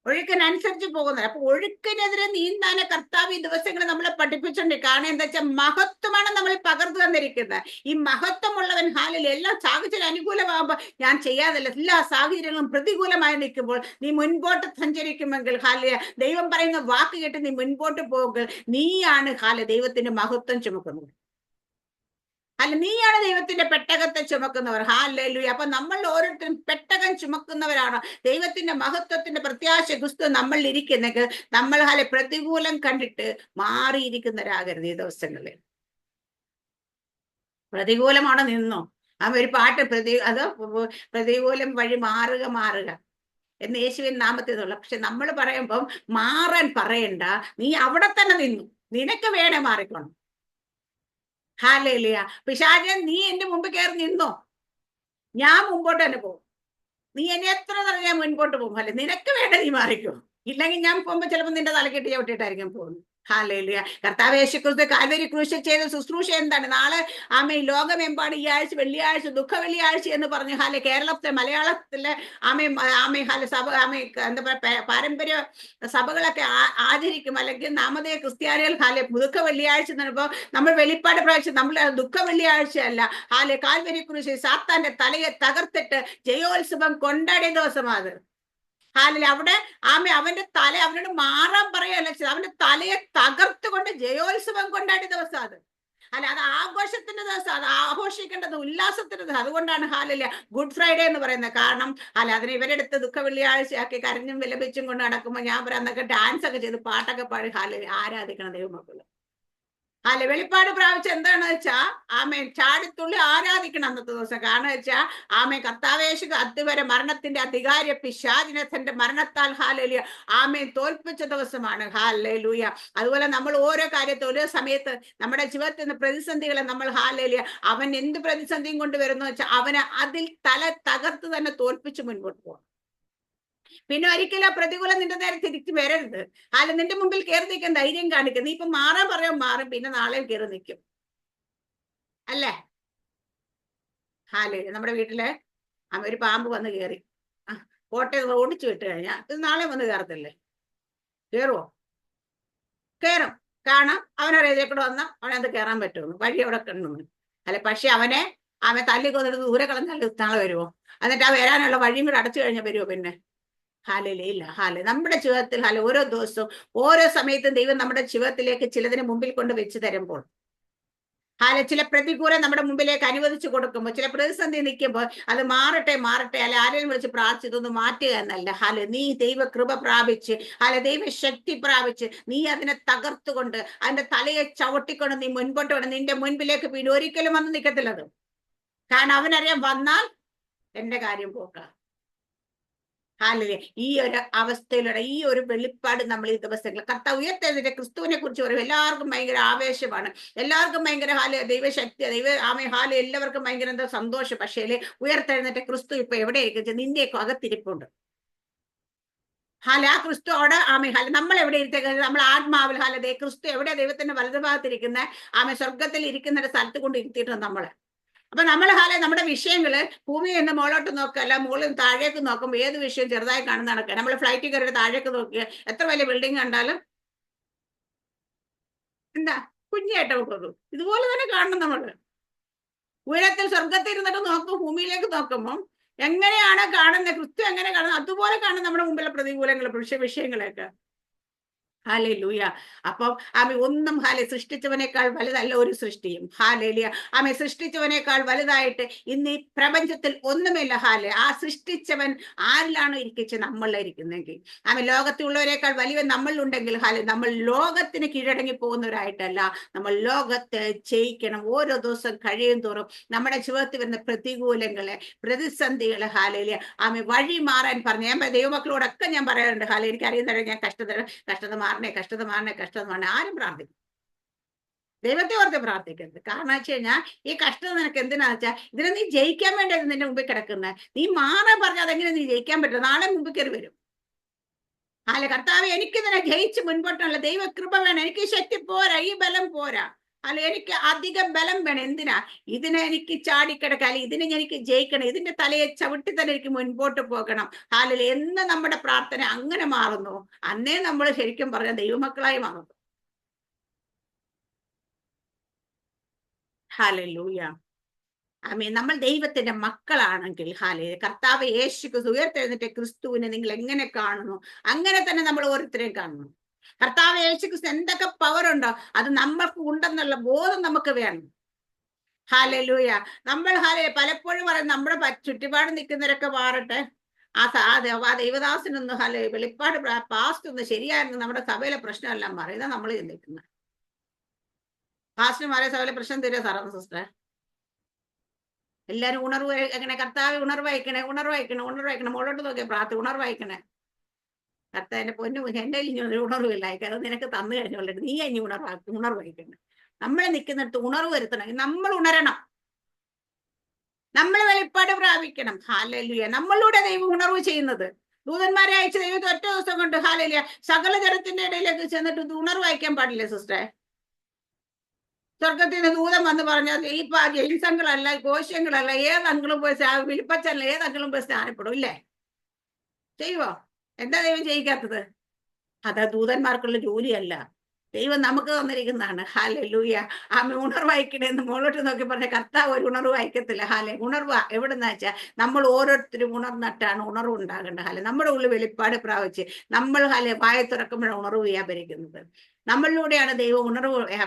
ഒഴുക്കിനനുസരിച്ച് പോകുന്നത്. അപ്പൊ ഒഴുക്കിനെതിരെ നീന്താനെ കർത്താവ് ഈ ദിവസങ്ങൾ നമ്മളെ പഠിപ്പിച്ചിട്ടുണ്ട്. കാരണം എന്താ വെച്ചാൽ മഹത്വമാണ് നമ്മൾ പകർന്നു തന്നിരിക്കുന്നത്. ഈ മഹത്വമുള്ളവൻ ഹാലിൽ എല്ലാ സാഹചര്യം അനുകൂലമാകുമ്പോൾ ഞാൻ ചെയ്യാതല്ല, എല്ലാ സാഹചര്യങ്ങളും പ്രതികൂലമായി നിൽക്കുമ്പോൾ നീ മുൻപോട്ട് സഞ്ചരിക്കുമെങ്കിൽ ഹാലിയ ദൈവം പറയുന്ന വാക്ക് കേട്ട് നീ മുൻപോട്ട് പോകുമ്പോൾ നീയാണ് ദൈവത്തിന്റെ മഹത്വം ചുമക്കുന്നത്. നീയാണ് ദൈവത്തിന്റെ പെട്ടകത്തെ ചുമക്കുന്നവർ. ഹല്ലേലൂയ. അപ്പൊ നമ്മൾ ഓരോരുത്തരും പെട്ടകം ചുമക്കുന്നവരാണ്. ദൈവത്തിന്റെ മഹത്വത്തിന്റെ പ്രത്യാശ ക്രിസ്തു നമ്മളിൽ ഇരിക്കുന്നെങ്കിൽ നമ്മൾ പ്രതികൂലം കണ്ടിട്ട് മാറിയിരിക്കുന്നവരാകരുത്. ഈ ദിവസങ്ങളിൽ പ്രതികൂലമാണ് നിന്നോ ഒരു പാട്ട് പ്രതികൂലം വഴി മാറുക എന്ന് യേശുവിൻ നാമത്തിലുള്ള. പക്ഷെ നമ്മൾ പറയുമ്പം മാറാൻ പറയണ്ട, നീ അവിടെ തന്നെ നിന്നു, നിനക്ക് വേണേ മാറിക്കോണം. ഹല്ലേലൂയ. പിശാചൻ നീ എന്റെ മുമ്പ് കയറി നിന്നോ, ഞാൻ മുമ്പോട്ട് തന്നെ പോകും. നീ എന്നെ എത്ര ഞാൻ മുൻപോട്ട് പോകും. അല്ലെ നിനക്ക് വേണ്ട നീ മാറിക്കോ, ഇല്ലെങ്കിൽ ഞാൻ പോകുമ്പോ ചിലപ്പോൾ നിന്റെ തലക്കെട്ടി ചവിട്ടിയിട്ടായിരിക്കും പോകുന്നത്. ഹല്ലേലൂയ. കർത്താവ് യേശുക്രിസ്തു കാൽവരി ക്രൂശിൽ ചെയ്ത ശുശ്രൂഷ എന്താണ്? നാളെ ആമേ ലോകമെമ്പാടും ഈ ആഴ്ച വെള്ളിയാഴ്ച ദുഃഖ വെള്ളിയാഴ്ച എന്ന് പറഞ്ഞു കേരളത്തിലെ മലയാളത്തിലെ ആമേ സഭ എന്താ പറയാ പാരമ്പര്യ സഭകളൊക്കെ ആചരിക്കും, അല്ലെങ്കിൽ നാമധേയ ക്രിസ്ത്യാനികൾ ദുഃഖ വെള്ളിയാഴ്ച എന്ന് പറയുമ്പോൾ നമ്മൾ വെളിപ്പാട് പ്രാവശ്യം നമ്മൾ ദുഃഖ വെള്ളിയാഴ്ചയല്ല, കാൽവരി ക്രൂശിൽ സാത്താന്റെ തലയെ തകർത്തിട്ട് ജയോത്സവം കൊണ്ടാടിയ ദിവസമാണ്. അവിടെ അവന്റെ തല അവനോട് മാറാൻ പറയല്ല, അവന്റെ തലയെ തകർത്തുകൊണ്ട് ജയോത്സവം കൊണ്ടാടിയ ദിവസം അത്. അത് ആഘോഷത്തിന്റെ ദിവസം, അത് ആഘോഷിക്കേണ്ടത് ഉല്ലാസത്തിന്റെ ദിവസം. അതുകൊണ്ടാണ് ഗുഡ് ഫ്രൈഡേ എന്ന് പറയുന്നത്. കാരണം അതിന് ഇവരെടുത്ത് ദുഃഖ വെള്ളിയാഴ്ചയാക്കി കരഞ്ഞും വിലപിച്ചും കൊണ്ട് നടക്കുമ്പോൾ ഞാൻ പറയാം എന്നൊക്കെ ഡാൻസ് ഒക്കെ ചെയ്ത് പാട്ടൊക്കെ പാടി ആരാധിക്കണം ദൈവമക്കള്. വെളിപ്പാട് പ്രാപിച്ച എന്താണെന്ന് വെച്ചാ ചാടിത്തുള്ളി ആരാധിക്കണം അന്നത്തെ ദിവസം. കാരണം വെച്ചാൽ കർത്താവേശു അതുവരെ മരണത്തിന്റെ അധികാരി പിശാചിനെ തന്റെ മരണത്താൽ തോൽപ്പിച്ച ദിവസമാണ്. അതുപോലെ നമ്മൾ ഓരോ കാര്യത്തിൽ ഓരോ സമയത്ത് നമ്മുടെ ജീവിതത്തിൽ നിന്ന് പ്രതിസന്ധികളെ നമ്മൾ അവൻ എന്ത് പ്രതിസന്ധിയും കൊണ്ടുവരുന്നു വെച്ചാൽ അവനെ അതിൽ തല തകർത്ത് തന്നെ തോൽപ്പിച്ച് മുൻപോട്ട് പോകണം. പിന്നെ ഒരിക്കലും ആ പ്രതികൂലം നിന്റെ നേരെ തിരിച്ചു വരരുത്. നിന്റെ മുമ്പിൽ കയറി നിൽക്കാൻ ധൈര്യം കാണിക്കും. നീ ഇപ്പൊ മാറാൻ പറയാൻ മാറും, പിന്നെ നാളെയും കയറി നിൽക്കും, അല്ലേ? നമ്മുടെ വീട്ടിലെ ഒരു പാമ്പ് വന്ന് കയറി കോട്ടയം ഓടിച്ചു വിട്ട് കഴിഞ്ഞാൽ ഇത് നാളെ വന്ന് കയറത്തില്ലേ? കയറുവോ? കയറും. കാരണം അവനറിയാതെ വന്ന അവനത് കയറാൻ പറ്റുമെന്ന്, വഴി അവിടെ കണ്ടു. പക്ഷെ അവൻ തല്ലി കൊന്നിട്ട് ദൂരെ കളഞ്ഞാൽ നാളെ വരുമോ? എന്നിട്ട് ആ വരാനുള്ള വഴിയും കൂടെ അടച്ചു കഴിഞ്ഞാൽ വരുമോ? പിന്നെ ഇല്ല. നമ്മുടെ ജീവിതത്തിൽ ഓരോ ദിവസവും ഓരോ സമയത്തും ദൈവം നമ്മുടെ ജീവിതത്തിലേക്ക് ചിലതിന് മുമ്പിൽ കൊണ്ട് വെച്ച് തരുമ്പോൾ, ചില പ്രതികൂലം നമ്മുടെ മുമ്പിലേക്ക് അനുവദിച്ചു കൊടുക്കുമ്പോൾ, ചില പ്രതിസന്ധി നിൽക്കുമ്പോൾ അത് മാറട്ടെ ആരെയും വിളിച്ച് പ്രാർത്ഥിച്ചതൊന്ന് മാറ്റുക എന്നല്ല. നീ ദൈവ കൃപ പ്രാപിച്ച് ദൈവ ശക്തി പ്രാപിച്ച് നീ അതിനെ തകർത്തുകൊണ്ട് അതിന്റെ തലയെ ചവിട്ടിക്കൊണ്ട് നീ മുൻപോട്ട് വേണം. നിന്റെ മുൻപിലേക്ക് പിന്നെ ഒരിക്കലും വന്ന് നിൽക്കത്തില്ലത്. കാരണം അവനറിയാം വന്നാൽ എന്റെ കാര്യം പോക്കാം. ഈ ഒരു അവസ്ഥയിലൂടെ ഈ ഒരു വെളിപ്പാട് നമ്മൾ ഈ ദിവസങ്ങൾ കർത്താവ് ഉയർത്തെഴുന്നേറ്റ ക്രിസ്തുവിനെ കുറിച്ച് പറയും. എല്ലാവർക്കും ഭയങ്കര ആവേശമാണ്, എല്ലാവർക്കും ഭയങ്കര ദൈവശക്തി എല്ലാവർക്കും ഭയങ്കര സന്തോഷം. പക്ഷേ ഉയർത്തെഴുന്നേറ്റ ക്രിസ്തു ഇപ്പൊ എവിടെയൊക്കെ നിന്റെയൊക്കെ അകത്തിരിപ്പുണ്ട്. ആ ക്രിസ്തു അവിടെ നമ്മൾ എവിടെ ഇരുത്തേക്കുന്നത്? നമ്മൾ ആത്മാവിൽ ക്രിസ്തു എവിടെ ദൈവത്തിന്റെ വലതുഭാഗത്തിരിക്കുന്ന സ്വർഗത്തിൽ ഇരിക്കുന്ന ഒരു സ്ഥലത്ത് കൊണ്ട് ഇരുത്തിയിട്ടുണ്ട് നമ്മളെ. അപ്പൊ നമ്മൾ നമ്മുടെ വിഷയങ്ങള് ഭൂമിയിൽ നിന്ന് മുകളോട്ട് നോക്കല്ല, മുകളിൽ നിന്ന് താഴേക്ക് നോക്കുമ്പോൾ ഏത് വിഷയം ചെറുതായി കാണുന്ന നടക്കുക. നമ്മൾ ഫ്ലൈറ്റിൽ കയറിയിട്ട് താഴേക്ക് നോക്കിയാൽ എത്ര വലിയ ബിൽഡിംഗ് കണ്ടാലും എന്താ കുഞ്ഞായിട്ട് നോക്കുന്നു. ഇതുപോലെ തന്നെ കാണണം നമ്മള്. ഉയരത്തിൽ സ്വർഗത്തിൽ ഇരുന്നിട്ട് നോക്കും, ഭൂമിയിലേക്ക് നോക്കുമ്പോൾ എങ്ങനെയാണ് കാണുന്നത്, ക്രിസ്തു എങ്ങനെ കാണുന്നത് അതുപോലെ കാണും നമ്മുടെ മുമ്പിലെ പ്രതികൂലങ്ങൾ വിഷയങ്ങളൊക്കെ. ഹല്ലേലൂയ. അപ്പം ഒന്നും സൃഷ്ടിച്ചവനേക്കാൾ വലുതല്ല ഒരു സൃഷ്ടിയും. സൃഷ്ടിച്ചവനേക്കാൾ വലുതായിട്ട് ഇന്ന് ഈ പ്രപഞ്ചത്തിൽ ഒന്നുമില്ല. ആ സൃഷ്ടിച്ചവൻ ആരിലാണോ ഇരിക്കിച്ച് നമ്മളിരിക്കുന്നെങ്കിൽ ലോകത്തിലുള്ളവരെക്കാൾ വലിയ നമ്മളിലുണ്ടെങ്കിൽ നമ്മൾ ലോകത്തിന് കീഴടങ്ങി പോകുന്നവരായിട്ടല്ല, നമ്മൾ ലോകത്തെ ജയിക്കണം. ഓരോ ദിവസം കഴിയും തോറും നമ്മുടെ ജീവിതത്തിൽ വരുന്ന പ്രതികൂലങ്ങളെ പ്രതിസന്ധികളെ വഴി മാറാൻ പറഞ്ഞു ഞാൻ ദൈവമക്കളോടൊക്കെ ഞാൻ പറയാറുണ്ട്. എനിക്ക് അറിയുന്ന ഞാൻ കഷ്ടത മാറണേ ആരും പ്രാർത്ഥിക്കും, ദൈവത്തെ ഓർത്ത് പ്രാർത്ഥിക്കരുത്. കാരണം വെച്ച് കഴിഞ്ഞാൽ ഈ കഷ്ടത നിനക്ക് എന്തിനാന്ന് വെച്ചാൽ ഇതിനെ നീ ജയിക്കാൻ വേണ്ടിയത് നിന്റെ മുമ്പിൽ കിടക്കുന്നത്. നീ മാറാൻ പറഞ്ഞാൽ അതെങ്ങനെ നീ ജയിക്കാൻ പറ്റും? നാളെ മുമ്പിൽ കയറി വരും. കർത്താവ് എനിക്കിതിനെ ജയിച്ച് മുൻപോട്ടുള്ള ദൈവകൃപ വേണം, എനിക്ക് ശക്തി പോരാ, ഈ ബലം പോരാ, എനിക്ക് അധികം ബലം വേണം. എന്തിനാ? ഇതിനെ എനിക്ക് ചാടിക്കിടക്കാൻ, ഇതിനെ എനിക്ക് ജയിക്കണം, ഇതിന്റെ തലയെ ചവിട്ടി തന്നെ എനിക്ക് മുൻപോട്ട് പോകണം. എന്ന് നമ്മുടെ പ്രാർത്ഥന അങ്ങനെ മാറുന്നു, അന്നേ നമ്മൾ ശരിക്കും പറഞ്ഞ ദൈവമക്കളായി മാറുന്നു. ഹല്ലേലൂയ. നമ്മൾ ദൈവത്തിന്റെ മക്കളാണെങ്കിൽ കർത്താവ് യേശു ഉയർത്തെഴുന്നേറ്റ ക്രിസ്തുവിനെ നിങ്ങൾ എങ്ങനെ കാണുന്നു അങ്ങനെ തന്നെ നമ്മൾ ഓരോരുത്തരെയും കാണുന്നു. കർത്താവ് യേശു ക്രിസ്തു എന്തൊക്കെ പവർ ഉണ്ടോ അത് നമ്മൾക്ക് ഉണ്ടെന്നുള്ള ബോധം നമുക്ക് വേണം. ഹല്ലേലൂയ. നമ്മൾ പലപ്പോഴും പറയും നമ്മുടെ ചുറ്റുപാട് നിൽക്കുന്നവരൊക്കെ മാറട്ടെ, ആ ദൈവദാസനൊന്ന് വെളിപ്പാട് പാസ്റ്റ് ഒന്ന് ശരിയായിരുന്നു, നമ്മുടെ സഭയിലെ പ്രശ്നമെല്ലാം മാറി. ഇതാ നമ്മൾ ചിന്തിക്കുന്നത്. പാസ്റ്റർമാരെ സഭയിലെ പ്രശ്നം തരുക സാറാണ് സിസ്റ്റർ. എല്ലാരും ഉണർവ് എങ്ങനെ? കർത്താവ് ഉണർവയക്കണേ മുകളോട്ട് നോക്കിയ പ്രാർത്ഥന ഉണർവയക്കണേ. കർത്താവിന്റെ പൊന്നു എന്റെ ഉണർവില്ല, അത് നിനക്ക് തന്നു കഴിഞ്ഞോളൂ, നീ ഇനി ഉണർവയക്കണേ. നമ്മളെ നിൽക്കുന്നിടത്ത് ഉണർവ് വരുത്തണം, നമ്മൾ ഉണരണം, നമ്മൾ വെളിപ്പാട് പ്രാപിക്കണം. ഹല്ലേലൂയ. നമ്മളുടെ ദൈവം ഉണർവ് ചെയ്യുന്നത് ദൂതന്മാരെ അയച്ച ദൈവത്തെ ഒറ്റ ദിവസം കൊണ്ട് ഹാലയില്ല സകല ജനത്തിന്റെ ഇടയിലേക്ക് ചെന്നിട്ട് ഇത് ഉണർവ് വായിക്കാൻ പാടില്ലേ സിസ്റ്ററെ? സ്വർഗത്തിൽ നിന്ന് ദൂതൻ വന്ന് പറഞ്ഞാൽ ഈ ജെയിംസങ്ങളല്ല, കോശങ്ങളല്ല, ഏതെങ്കിലും പോയി വിളിപ്പച്ചല്ല, ഏതെങ്കിലും പോയി സ്ഥാനപ്പെടും ഇല്ലേ? ചെയ്യുവോ? എന്താ ദൈവം ചെയ്യിക്കാത്തത്? അത് ദൂതന്മാർക്കുള്ള ജോലിയല്ല, ദൈവം നമുക്ക് തന്നിരിക്കുന്നതാണ്. ഹാലൂയ. ആമേ ഉണർവായിക്കണേന്ന് മുകളോട്ട് നോക്കി പറഞ്ഞ കർത്താവ് ഒരു ഉണർവ് വായിക്കത്തില്ല. ഹാലെ ഉണർവ് എവിടെന്ന് വെച്ചാൽ നമ്മൾ ഓരോരുത്തരും ഉണർന്നിട്ടാണ് ഉണർവ് ഉണ്ടാകേണ്ടത്. ഹാലെ നമ്മുടെ ഉള്ളിൽ വെളിപ്പാട് പ്രാപിച്ച് നമ്മൾ ഹാലെ വായ തുറക്കുമ്പോഴാണ് ഉണർവ് വ്യാപരിക്കുന്നത്. നമ്മളിലൂടെയാണ് ദൈവം ഉണർവ്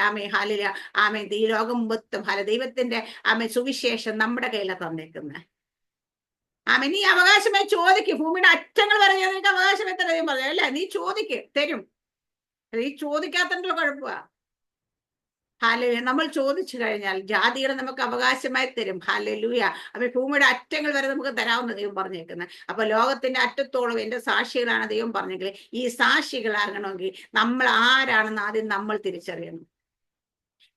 ആമേ ഹാലില ആമേ ഈ ലോകം മൊത്തം ഹാല ദൈവത്തിന്റെ ആമേ സുവിശേഷം നമ്മുടെ കയ്യിലാണ് തന്നേക്കുന്നത്. ആമേ നീ അവകാശമായി ചോദിക്കും. ഭൂമിയുടെ അറ്റങ്ങൾ വരെ നിനക്ക് അവകാശം എത്ര ദൈവം പറഞ്ഞു അല്ല, നീ ചോദിക്ക്, തരും. ഈ ചോദിക്കാത്തതിന്റെ കുഴപ്പമാ. ഹാലൂയ. നമ്മൾ ചോദിച്ചു കഴിഞ്ഞാൽ ജാതികളെ നമുക്ക് അവകാശമായി തരും. ഹാലൂയ. അപ്പൊ ഭൂമിയുടെ അറ്റങ്ങൾ വരെ നമുക്ക് തരാവുന്ന ദൈവം പറഞ്ഞേക്കുന്നത്. അപ്പൊ ലോകത്തിന്റെ അറ്റത്തോളം എന്റെ സാക്ഷികളാണ് ദൈവം പറഞ്ഞെങ്കിൽ ഈ സാക്ഷികളാകണമെങ്കിൽ നമ്മൾ ആരാണെന്ന് ആദ്യം നമ്മൾ തിരിച്ചറിയണം.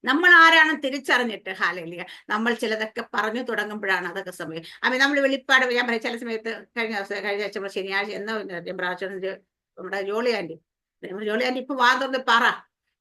നമ്മൾ ആരാണെന്ന് തിരിച്ചറിഞ്ഞിട്ട് ഹാലൂയ നമ്മൾ ചിലതൊക്കെ പറഞ്ഞു തുടങ്ങുമ്പോഴാണ് അതൊക്കെ സമയം. അപ്പൊ നമ്മൾ വെളിപ്പാട് ഞാൻ പറയാം. ചില സമയത്ത് കഴിഞ്ഞ ആഴ്ച ശനിയാഴ്ച എന്നാ പ്രാവശ്യം നമ്മുടെ ജോളി ആന്റി ഇപ്പൊ വാതുറന്ന്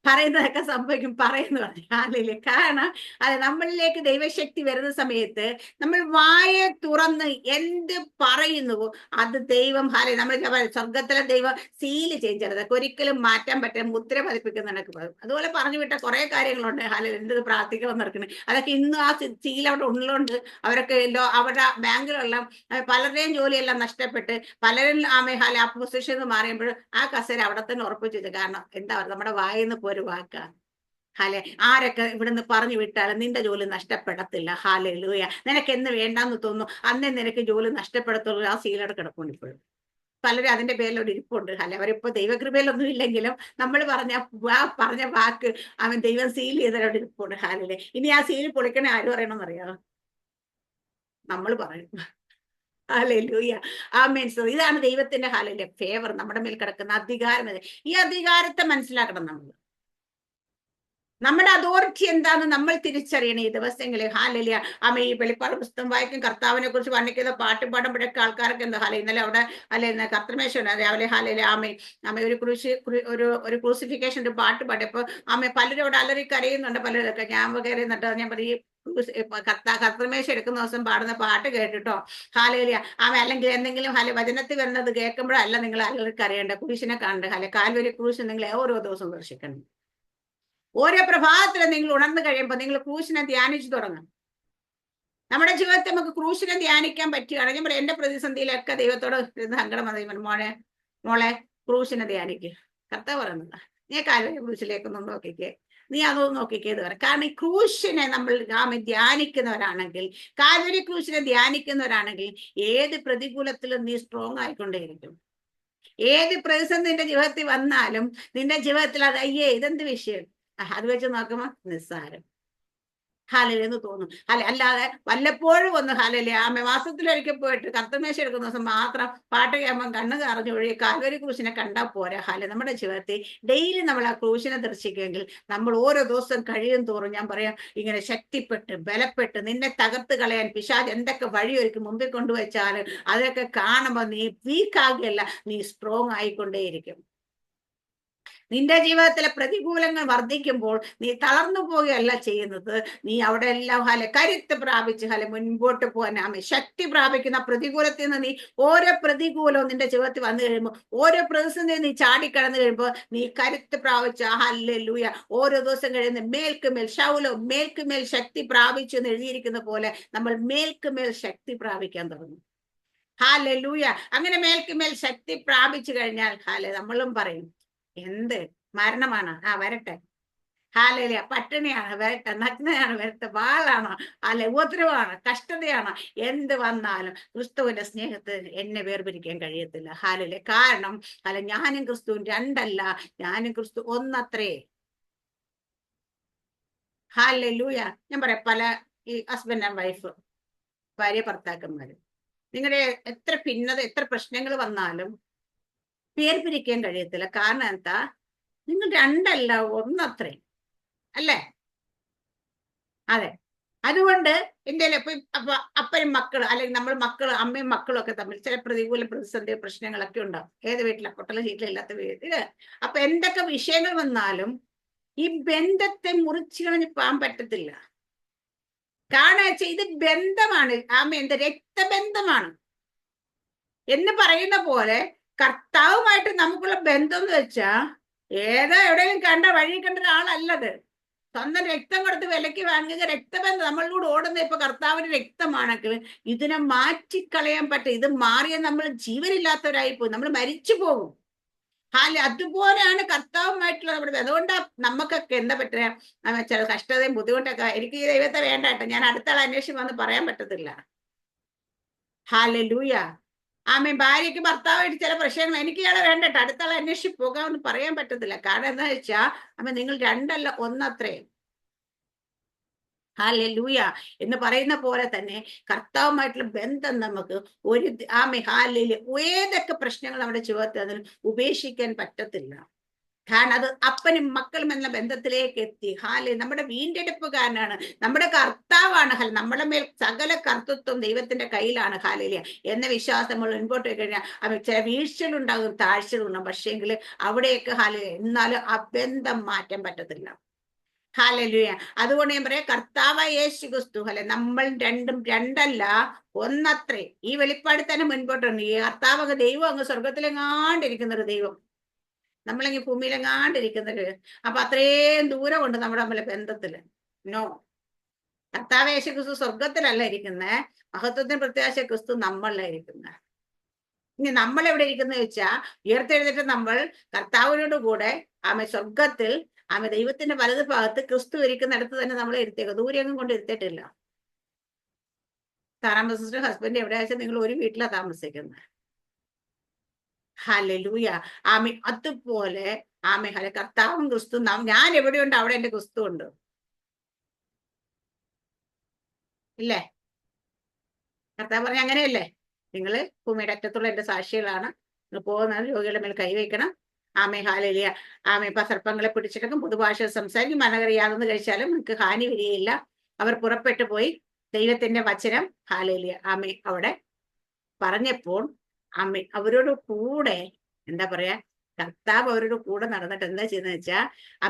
പറയുന്നതൊക്കെ സംഭവിക്കും പറയുന്നു പറഞ്ഞു. ഹാലയില്. കാരണം അത് നമ്മളിലേക്ക് ദൈവശക്തി വരുന്ന സമയത്ത് നമ്മൾ വായെ തുറന്ന് എന്ത് പറയുന്നുവോ അത് ദൈവം ഹാല നമ്മൾ സ്വർഗത്തിലെ ദൈവം സീല് ചെയ്തതൊക്കെ ഒരിക്കലും മാറ്റാൻ പറ്റാൻ മുദ്ര പതിപ്പിക്കുന്നതൊക്കെ പറയും. അതുപോലെ പറഞ്ഞു വിട്ട കുറെ കാര്യങ്ങളുണ്ട്. ഹാല എന്ത് പ്രാർത്ഥിക്കണം നടക്കണേ അതൊക്കെ ഇന്നും ആ സീൽ അവിടെ ഉള്ളതുകൊണ്ട് അവരൊക്കെ അവരുടെ ബാങ്കിലെല്ലാം പലരുടെയും ജോലിയെല്ലാം നഷ്ടപ്പെട്ട് പലരും ആമേ ഹാല ആ പൊസിഷനിൽ മാറിയപ്പോൾ ആ കസേര അവിടെ തന്നെ ഉറപ്പിച്ചത്. കാരണം എന്താ പറയുക നമ്മുടെ വായിന്ന് ഒരു വാക്ക ഹാലെ ആരൊക്കെ ഇവിടുന്ന് പറഞ്ഞു വിട്ടാലും നിന്റെ ജോലി നഷ്ടപ്പെടത്തില്ല. ഹാലൂയ. നിനക്ക് എന്ന് വേണ്ടാന്ന് തോന്നുന്നു അന്നേ നിനക്ക് ജോലി നഷ്ടപ്പെടത്തുള്ളൂ. ആ സീലവിടെ കിടപ്പുണ്ട് ഇപ്പോഴും. പലരും അതിന്റെ പേരിലൊരു ഇരിപ്പുണ്ട്. അല്ലെ അവരിപ്പോ ദൈവകൃപയിലൊന്നും ഇല്ലെങ്കിലും നമ്മൾ പറഞ്ഞ വാക്ക് അവൻ ദൈവം സീൽ ചെയ്തവരോട് ഇരിപ്പുണ്ട്. ഹാലിലെ. ഇനി ആ സീൽ പൊളിക്കണേ ആരും പറയണമെന്ന് അറിയാമോ? നമ്മൾ പറയും. ഹല്ലേലൂയ. ആമേൻ. സോ ഇതാണ് ദൈവത്തിന്റെ ഹാലയിലെ ഫേവർ, നമ്മുടെ മേൽ കിടക്കുന്ന അധികാരം. ഈ അധികാരത്തെ മനസ്സിലാക്കണം. നമ്മുടെ അതോറിറ്റി എന്താണെന്ന് നമ്മൾ തിരിച്ചറിയണം ഈ ദിവസങ്ങളിൽ. ഹാലലിയ. ആമ ഈ വെളിപ്പാട് പുസ്തകം വായിക്കും, കർത്താവിനെ കുറിച്ച് വർണ്ണിക്കുന്ന പാട്ട് പാടുമ്പോഴൊക്കെ ആൾക്കാർക്ക് എന്താ ഹാല ഇന്നലെ അവിടെ അല്ലെ കർത്തമേശ രാവിലെ ഹാലയിലെ ആമ ഒരു ക്രൂസിഫിക്കേഷൻ ഒരു പാട്ട് പാടി. അപ്പൊ ആമ പലരും അവിടെ അലറി കരയുന്നുണ്ട്. പലരൊക്കെ ഞാൻ കരയുന്നുണ്ട്. ഞാൻ പറയും കർത്തമേശ എടുക്കുന്ന ദിവസം പാടുന്ന പാട്ട് കേട്ടിട്ടോ ഹാലയിലിയ. അല്ലെങ്കിൽ എന്തെങ്കിലും വചനത്തിൽ വരുന്നത് കേൾക്കുമ്പോഴല്ല നിങ്ങൾ അലറി കരയേണ്ട. ക്രൂശിനെ കണ്ട് കാൽവരി ക്രൂശ് നിങ്ങൾ ഓരോ ദിവസവും ദർശിക്കണം. ഓരോ പ്രഭാതത്തിലും നിങ്ങൾ ഉണർന്നു കഴിയുമ്പോൾ നിങ്ങൾ ക്രൂശിനെ ധ്യാനിച്ചു തുടങ്ങും. നമ്മുടെ ജീവിതത്തിൽ നമുക്ക് ക്രൂശിനെ ധ്യാനിക്കാൻ പറ്റുകയാണ്. ഞാൻ പറയാം എന്റെ പ്രതിസന്ധിയിലൊക്കെ ദൈവത്തോട് സങ്കടം വന്നു. മോളെ ക്രൂശിനെ ധ്യാനിക്കുക. കർത്താവ് പറയുന്നത് നീ കാൽവരി ക്രൂശിലേക്കൊന്നും നോക്കിക്കേ, നീ അതൊന്നും നോക്കിക്കേത് പറയാം. കാരണം ഈ ക്രൂശിനെ നമ്മൾ ധ്യാനിക്കുന്നവരാണെങ്കിൽ, കാൽവരി ക്രൂശിനെ ധ്യാനിക്കുന്നവരാണെങ്കിൽ ഏത് പ്രതികൂലത്തിലും നീ സ്ട്രോങ് ആയിക്കൊണ്ടേയിരിക്കും. ഏത് പ്രതിസന്ധി നിന്റെ ജീവിതത്തിൽ വന്നാലും നിന്റെ ജീവിതത്തിൽ അത് അയ്യേ ഇതെന്ത് വിഷയം അത് വെച്ച് നോക്കുമ്പോ നിസ്സാരം ഹാലയിലെന്ന് തോന്നും. അല്ലാതെ വല്ലപ്പോഴും ഒന്ന് ഹാലയിലെ മാസത്തിലൊരിക്കൽ പോയിട്ട് കർത്തമേശ എടുക്കുന്ന ദിവസം മാത്രം പാട്ട് കേൾക്കുമ്പോൾ കണ്ണ് കറഞ്ഞൊഴി കാൽവരി ക്രൂശിനെ കണ്ടാൽ പോരാ. നമ്മുടെ ജീവിതത്തിൽ ഡെയിലി നമ്മൾ ആ ക്രൂശിനെ ദർശിക്കുമെങ്കിൽ നമ്മൾ ഓരോ ദിവസം കഴിയും തോറും ഞാൻ പറയാം ഇങ്ങനെ ശക്തിപ്പെട്ട് ബലപ്പെട്ട് നിന്നെ തകർത്ത് കളയാൻ പിശാച് എന്തൊക്കെ വഴിയൊരുക്കി മുമ്പിൽ കൊണ്ടുവച്ചാലും അതൊക്കെ കാണുമ്പോൾ നീ വീക്കാകുകയല്ല, നീ സ്ട്രോങ് ആയിക്കൊണ്ടേയിരിക്കും. നിന്റെ ജീവിതത്തിലെ പ്രതികൂലങ്ങൾ വർദ്ധിക്കുമ്പോൾ നീ തളർന്നു പോവുകയല്ല ചെയ്യുന്നത്. നീ അവിടെ എല്ലാം കരുത്ത് പ്രാപിച്ച് മുൻപോട്ട് പോകാൻ ശക്തി പ്രാപിക്കുന്ന പ്രതികൂലത്തിൽ നിന്ന് നീ ഓരോ പ്രതികൂലവും നിന്റെ ജീവിതത്തിൽ വന്നു കഴിയുമ്പോൾ ഓരോ പ്രതിസന്ധി നീ ചാടിക്കടന്നു കഴിയുമ്പോൾ നീ കരുത്ത് പ്രാപിച്ച ഹല്ലേലൂയ ഓരോ ദിവസം കഴിയുന്ന മേൽക്കുമേൽ ശൗലോ മേൽക്കുമേൽ ശക്തി പ്രാപിച്ചു എന്ന് എഴുതിയിരിക്കുന്ന പോലെ നമ്മൾ മേൽക്കുമേൽ ശക്തി പ്രാപിക്കാൻ തുടങ്ങും. ഹല്ലേലൂയ. അങ്ങനെ മേൽക്കുമേൽ ശക്തി പ്രാപിച്ചു കഴിഞ്ഞാൽ നമ്മളും പറയും എന്ത് മരണമാണ് വരട്ടെ. ഹാലയില. പട്ടിണിയാണ് വരട്ടെ, നഗ്നയാണ് വരട്ടെ, വാളാണോ ഉപദ്രവമാണ്, കഷ്ടതയാണോ, എന്ത് വന്നാലും ക്രിസ്തുവിന്റെ സ്നേഹത്തിൽ എന്നെ വേർപിരിക്കാൻ കഴിയത്തില്ല. ഹാലയില. കാരണം ഞാനും ക്രിസ്തുവും രണ്ടല്ല, ഞാനും ക്രിസ്തു ഒന്നത്രേ. ഹാലൂയ. ഞാൻ പറയാം പല ഈ ഹസ്ബൻഡ് ആൻഡ് വൈഫ് ഭാര്യ ഭർത്താക്കന്മാര് നിങ്ങളുടെ എത്ര ഭിന്നത എത്ര പ്രശ്നങ്ങൾ വന്നാലും വേർപിരിക്കാൻ കഴിയത്തില്ല. കാരണം എന്താ? നിങ്ങൾ രണ്ടല്ല ഒന്നത്രേ അല്ലേ? അതെ. അതുകൊണ്ട് ഇന്ത്യയിൽ ഇപ്പൊ അപ്പനും മക്കളും അല്ലെങ്കിൽ നമ്മൾ മക്കളും അമ്മയും മക്കളും ഒക്കെ തമ്മിൽ ചില പ്രതികൂല പ്രതിസന്ധി പ്രശ്നങ്ങളൊക്കെ ഉണ്ടാവും. ഏത് വീട്ടിലെ പൊട്ടലും ചീറ്റിലില്ലാത്ത വീട്ടില്. അപ്പൊ എന്തൊക്കെ വിഷയങ്ങൾ വന്നാലും ഈ ബന്ധത്തെ മുറിച്ചു കളഞ്ഞ് പോകാൻ പറ്റത്തില്ല. കാരണം വെച്ചാൽ ഇത് ബന്ധമാണ്. എന്ത് രക്തബന്ധമാണ് എന്ന് പറയുന്ന പോലെ കർത്താവുമായിട്ട് നമുക്കുള്ള ബന്ധം എന്ന് വെച്ചാ എവിടെയും കണ്ട വഴി കണ്ട ഒരാളല്ലത്. സ്വന്തം രക്തം കൊടുത്ത് വിലയ്ക്ക് വാങ്ങിയ രക്തബന്ധം നമ്മളിലൂടെ ഓടുന്ന ഇപ്പൊ കർത്താവിന്റെ രക്തമാണെങ്കിൽ ഇതിനെ മാറ്റിക്കളയാൻ പറ്റും. ഇത് മാറിയ നമ്മൾ ജീവനില്ലാത്തവരായി പോയി, നമ്മൾ മരിച്ചു പോകും. അതുപോലെയാണ് കർത്താവുമായിട്ടുള്ള നമ്മുടെ ബന്ധം. അതുകൊണ്ടാ നമുക്കൊക്കെ എന്താ പറ്റുക, ചില കഷ്ടതയും ബുദ്ധിമുട്ടൊക്കെ എനിക്ക് ഈ ദൈവത്തെ വേണ്ട കേട്ടോ, ഞാൻ അടുത്ത ആൾ അന്വേഷിച്ച് വന്ന് പറയാൻ പറ്റത്തില്ല. ഹല്ലേലൂയ. ഭാര്യയ്ക്ക് ഭർത്താവായിട്ട് ചില പ്രശ്നങ്ങൾ എനിക്ക് ഇയാളെ വേണ്ടട്ടോ, അടുത്ത ആളെ അന്വേഷിച്ച് പോകാമെന്ന് പറയാൻ പറ്റത്തില്ല. കാരണം എന്താ വെച്ചാൽ നിങ്ങൾ രണ്ടല്ല ഒന്നത്രേ. ഹല്ലേലൂയ എന്ന് പറയുന്ന പോലെ തന്നെ കർത്താവുമായിട്ടുള്ള ബന്ധം നമുക്ക് ഒരു ഏതൊക്കെ പ്രശ്നങ്ങൾ നമ്മുടെ ജീവിതത്തിൽ ഉപേക്ഷിക്കാൻ പറ്റത്തില്ല. കാരണം അത് അപ്പനും മക്കളും എന്ന ബന്ധത്തിലേക്ക് എത്തി. നമ്മുടെ വീണ്ടെടുപ്പുകാരനാണ്, നമ്മുടെ കർത്താവാണ്. നമ്മുടെ മേൽ സകല കർത്തൃത്വം ദൈവത്തിന്റെ കയ്യിലാണ്. എന്ന വിശ്വാസം നമ്മൾ മുൻപോട്ട് പോയി കഴിഞ്ഞാൽ ചില വീഴ്ചകളുണ്ടാകും, താഴ്ചകളുണ്ടാകും. പക്ഷേങ്കിൽ അവിടെയൊക്കെ എന്നാലും ആ ബന്ധം മാറ്റാൻ പറ്റത്തില്ല. ഹല്ലേലൂയ. അതുകൊണ്ട് ഞാൻ പറയാം, കർത്താവായ യേശു ക്രിസ്തു നമ്മൾ രണ്ടും രണ്ടല്ല ഒന്നത്രേ. ഈ വെളിപ്പാട് തന്നെ മുൻപോട്ടുണ്ട്. ഈ കർത്താവ് ദൈവം അങ്ങ് സ്വർഗത്തിലെങ്ങാണ്ടിരിക്കുന്ന ഒരു ദൈവം, നമ്മളെങ്കിൽ ഭൂമിയിലെങ്ങാണ്ടിരിക്കുന്നത്. അപ്പൊ അത്രയും ദൂരം ഉണ്ട് നമ്മുടെ തമ്മിലെ ബന്ധത്തില്. നോ, കർത്താവ് യേശു ക്രിസ്തു സ്വർഗത്തിലല്ല ഇരിക്കുന്നത്, മഹത്വത്തിന് പ്രത്യാശ ക്രിസ്തു നമ്മളിലായിരിക്കുന്നത്. ഇനി നമ്മൾ എവിടെ ഇരിക്കുന്ന വെച്ചാൽ ഉയർത്തെഴുന്നിട്ട് നമ്മൾ കർത്താവിനോട് കൂടെ സ്വർഗത്തിൽ ദൈവത്തിന്റെ വലത് ഭാഗത്ത് ക്രിസ്തു ഇരിക്കുന്നിടത്ത് തന്നെ നമ്മളെ ഇരുത്തിയേക്കും. ദൂരെയൊന്നും കൊണ്ട് ഇരുത്തിയിട്ടില്ല. താറാമ്പ സിസ്റ്റർ ഹസ്ബൻഡ് എവിടെ വെച്ചാൽ നിങ്ങൾ ഒരു വീട്ടിലാണ് താമസിക്കുന്നത്. ഹല്ലേലൂയ. അതുപോലെ കർത്താവും ക്രിസ്തു, ഞാൻ എവിടെയുണ്ട് അവിടെ എന്റെ ക്രിസ്തു ഉണ്ട്. ഇല്ലേ? കർത്താവ് പറഞ്ഞ അങ്ങനെയല്ലേ? നിങ്ങള് ഭൂമിയുടെ അറ്റത്തുള്ള എന്റെ സാക്ഷികളാണ്. നിങ്ങൾ പോകുന്നത് രോഗികളുടെ മേൽ കൈവയ്ക്കണം. ഹല്ലേലൂയ. ഇപ്പൊ സർപ്പങ്ങളെ പിടിച്ചിട്ടൊക്കെ പുതുഭാഷ സംസാരിക്കും. മനകറിയാതെന്ന് കഴിച്ചാലും നിങ്ങൾക്ക് ഹാനി വരികയില്ല. അവർ പുറപ്പെട്ടു പോയി ദൈവത്തിന്റെ വചനം ഹല്ലേലൂയ അവിടെ പറഞ്ഞപ്പോൾ അവരോട് കൂടെ എന്താ പറയാ, കർത്താവ് അവരുടെ കൂടെ നടന്നിട്ട് എന്താ ചെയ്യുന്നത് വെച്ചാൽ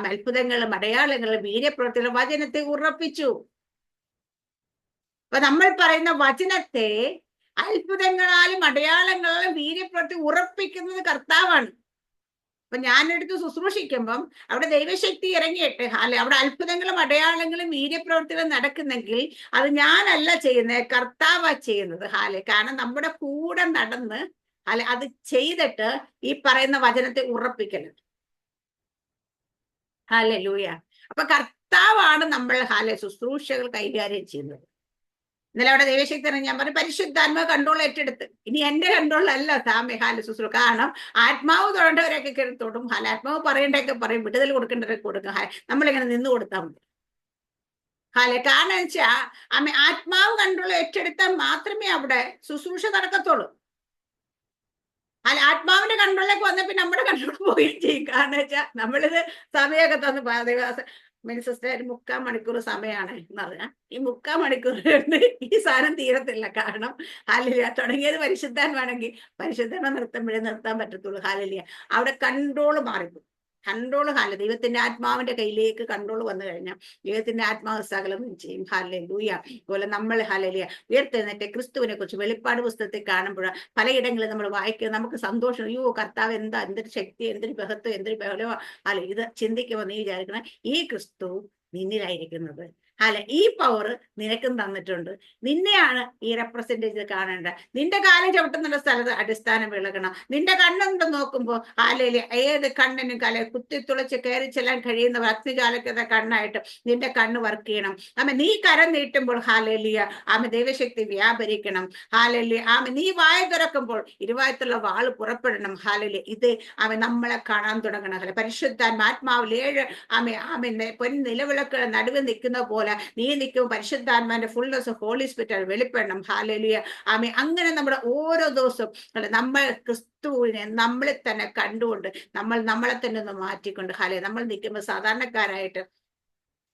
അത്ഭുതങ്ങളും അടയാളങ്ങളും വീര്യപ്രവൃത്തികളും വചനത്തെ ഉറപ്പിച്ചു. അപ്പൊ നമ്മൾ പറയുന്ന വചനത്തെ അത്ഭുതങ്ങളാലും അടയാളങ്ങളാലും വീര്യപ്രവൃത്തി ഉറപ്പിക്കുന്നത് കർത്താവാണ്. അപ്പൊ ഞാനെടുത്ത് ശുശ്രൂഷിക്കുമ്പം അവിടെ ദൈവശക്തി ഇറങ്ങിയിട്ട് അവിടെ അത്ഭുതങ്ങളും അടയാളങ്ങളും വീര്യപ്രവൃത്തികളും നടക്കുന്നെങ്കിൽ അത് ഞാനല്ല ചെയ്യുന്നത്, കർത്താവാ ചെയ്യുന്നത്. കാരണം നമ്മുടെ കൂടെ നടന്ന് അത് ചെയ്തിട്ട് ഈ പറയുന്ന വചനത്തെ ഉറപ്പിക്കല്. ഹല്ലേലൂയ. അപ്പൊ കർത്താവാണ് നമ്മൾ ശുശ്രൂഷകൾ കൈകാര്യം ചെയ്യുന്നത്. ഇന്നലെ അവിടെ ദൈവശക്തി ഞാൻ പറഞ്ഞു, പരിശുദ്ധാത്മാ കൺട്രോൾ ഏറ്റെടുത്ത്. ഇനി എന്റെ കൺട്രോളല്ല ശുശ്രൂഷ. കാരണം ആത്മാവ് തൊടേണ്ടവരൊക്കെ തൊടും. ആത്മാവ് പറയേണ്ടതൊക്കെ പറയും, വിടുതൽ കൊടുക്കേണ്ടവരൊക്കെ കൊടുക്കും. നമ്മളിങ്ങനെ നിന്ന് കൊടുത്താൽ മതി. കാരണം വെച്ചാൽ ആത്മാവ് കൺട്രോൾ ഏറ്റെടുത്താൽ മാത്രമേ അവിടെ ശുശ്രൂഷ നടക്കത്തുള്ളൂ. ആത്മാവിന്റെ കൺട്രോളിലേക്ക് വന്നപ്പോ നമ്മുടെ കൺട്രോൾ പോവുകയും ചെയ്യും. കാരണം വെച്ചാൽ നമ്മളിത് സമയമൊക്കെ തന്നു സിസ്റ്റർ 3/4 മണിക്കൂർ സമയമാണ് എന്ന് പറഞ്ഞാൽ ഈ 3/4 മണിക്കൂർ ഈ സാധനം തീരത്തില്ല. കാരണം ഹല്ലേലൂയ തുടങ്ങിയത് പരിശുദ്ധാത്മാണെങ്കിൽ പരിശുദ്ധാത്മ നിർത്തുമ്പോഴേ നിർത്താൻ പറ്റത്തുള്ളൂ. ഹല്ലേലൂയ. അവിടെ കൺട്രോൾ മാറിപ്പോകും. കൺട്രോൾ ദൈവത്തിന്റെ ആത്മാവിന്റെ കയ്യിലേക്ക് കൺട്രോൾ വന്നു കഴിഞ്ഞാൽ ദൈവത്തിന്റെ ആത്മാവ് സകലം ചെയ്യും. ഹല്ലേലൂയ. അതുപോലെ നമ്മൾ ഹല്ലേലൂയ ഉയർത്തെഴുന്നേറ്റ് ക്രിസ്തുവിനെ കുറിച്ച് വെളിപ്പാട് പുസ്തകത്തിൽ കാണുമ്പോൾ പലയിടങ്ങളിൽ നമ്മൾ വായിക്കുന്നത് നമുക്ക് സന്തോഷം. അയ്യോ കർത്താവ് എന്താ, എന്തൊരു ശക്തി, എന്തൊരു ബഹത്വം, എന്തൊരു ബഹളമോ. ഇത് ചിന്തിക്കുമ്പോൾ നീ വിചാരിക്കണം, ഈ ക്രിസ്തു നിന്നിലായിരിക്കുന്നത്. ഈ പവർ നിനക്കും തന്നിട്ടുണ്ട്. നിന്നെയാണ് ഈ റെപ്രസെന്റേജ് കാണേണ്ടത്. നിന്റെ കാലം ചവിട്ടുന്ന സ്ഥലത്ത് അടിസ്ഥാനം വിളകണം. നിന്റെ കണ്ണുകൊണ്ട് നോക്കുമ്പോൾ ഏത് കണ്ണിനും കുത്തിത്തുളച്ച് കയറി ചെല്ലാൻ കഴിയുന്ന അഗ്നിജാലക്കത കണ്ണായിട്ട് നിന്റെ കണ്ണ് വർക്ക് ചെയ്യണം. നീ കരം നീട്ടുമ്പോൾ ഹല്ലേലൂയ ദൈവശക്തി വ്യാപരിക്കണം. ഹല്ലേലൂയ. നീ വായ തുറക്കുമ്പോൾ ഇരുവായത്തുള്ള വാള് പുറപ്പെടണം. ഹല്ലേലൂയ. ഇത് നമ്മളെ കാണാൻ തുടങ്ങണം. പരിശുദ്ധാത്മാവിൽ 7 പൊൻ നിലവിളക്കുകൾ നടുവ് നിൽക്കുന്ന പോലെ നീ നിൽക്കും. പരിശുദ്ധാത്മാവിന്റെ ഫുൾനെസ് ഹോളി സ്പിരിറ്റ് വെളിപ്പെടണം. ഹല്ലേലൂയ. അങ്ങനെ നമ്മുടെ ഓരോ ദിവസവും നമ്മൾ ക്രിസ്തുവിനെ നമ്മളെ തന്നെ കണ്ടുകൊണ്ട് നമ്മളെ തന്നെ ഒന്ന് മാറ്റിക്കൊണ്ട് നമ്മൾ നിൽക്കുമ്പോൾ സാധാരണക്കാരായിട്ട്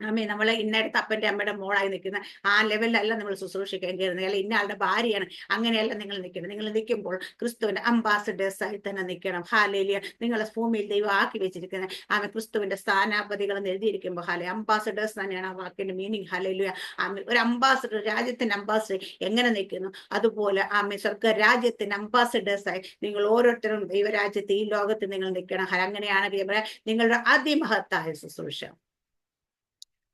ആമേ, നമ്മളെ ഇന്നടുത്ത് അപ്പന്റെ അമ്മയുടെ മോളായി നിൽക്കുന്ന ആ ലെവലിലല്ല നമ്മൾ ശുശ്രൂഷിക്കാൻ കയറുന്നത്. അല്ല ഇന്ന ആളുടെ ഭാര്യയാണ്, അങ്ങനെയല്ല നിങ്ങൾ നിൽക്കണം. നിങ്ങൾ നിൽക്കുമ്പോൾ ക്രിസ്തുവിന്റെ അംബാസഡേഴ്സ് ആയി തന്നെ നിൽക്കണം. ഹാലേലിയ. നിങ്ങളെ ഭൂമിയിൽ ദൈവം ആക്കി വെച്ചിരിക്കുന്ന ആമേ ക്രിസ്തുവിന്റെ സ്ഥാനാപതികൾ എന്ന് എഴുതിയിരിക്കുമ്പോൾ ഹാലെ അംബാസഡേഴ്സ് തന്നെയാണ് ആ വാക്കിന്റെ മീനിങ്. ഹാലേലിയ. ആമേ, ഒരു അംബാസഡർ, രാജ്യത്തിന്റെ അംബാസഡർ എങ്ങനെ നിൽക്കുന്നു, അതുപോലെ ആമേ സ്വർഗ രാജ്യത്തിന്റെ അംബാസഡേഴ്സ് ആയി നിങ്ങൾ ഓരോരുത്തരും ദൈവരാജ്യത്ത് ഈ ലോകത്ത് നിങ്ങൾ നിൽക്കണം. അങ്ങനെയാണ് നിങ്ങളുടെ അതിമഹത്തായ ശുശ്രൂഷ.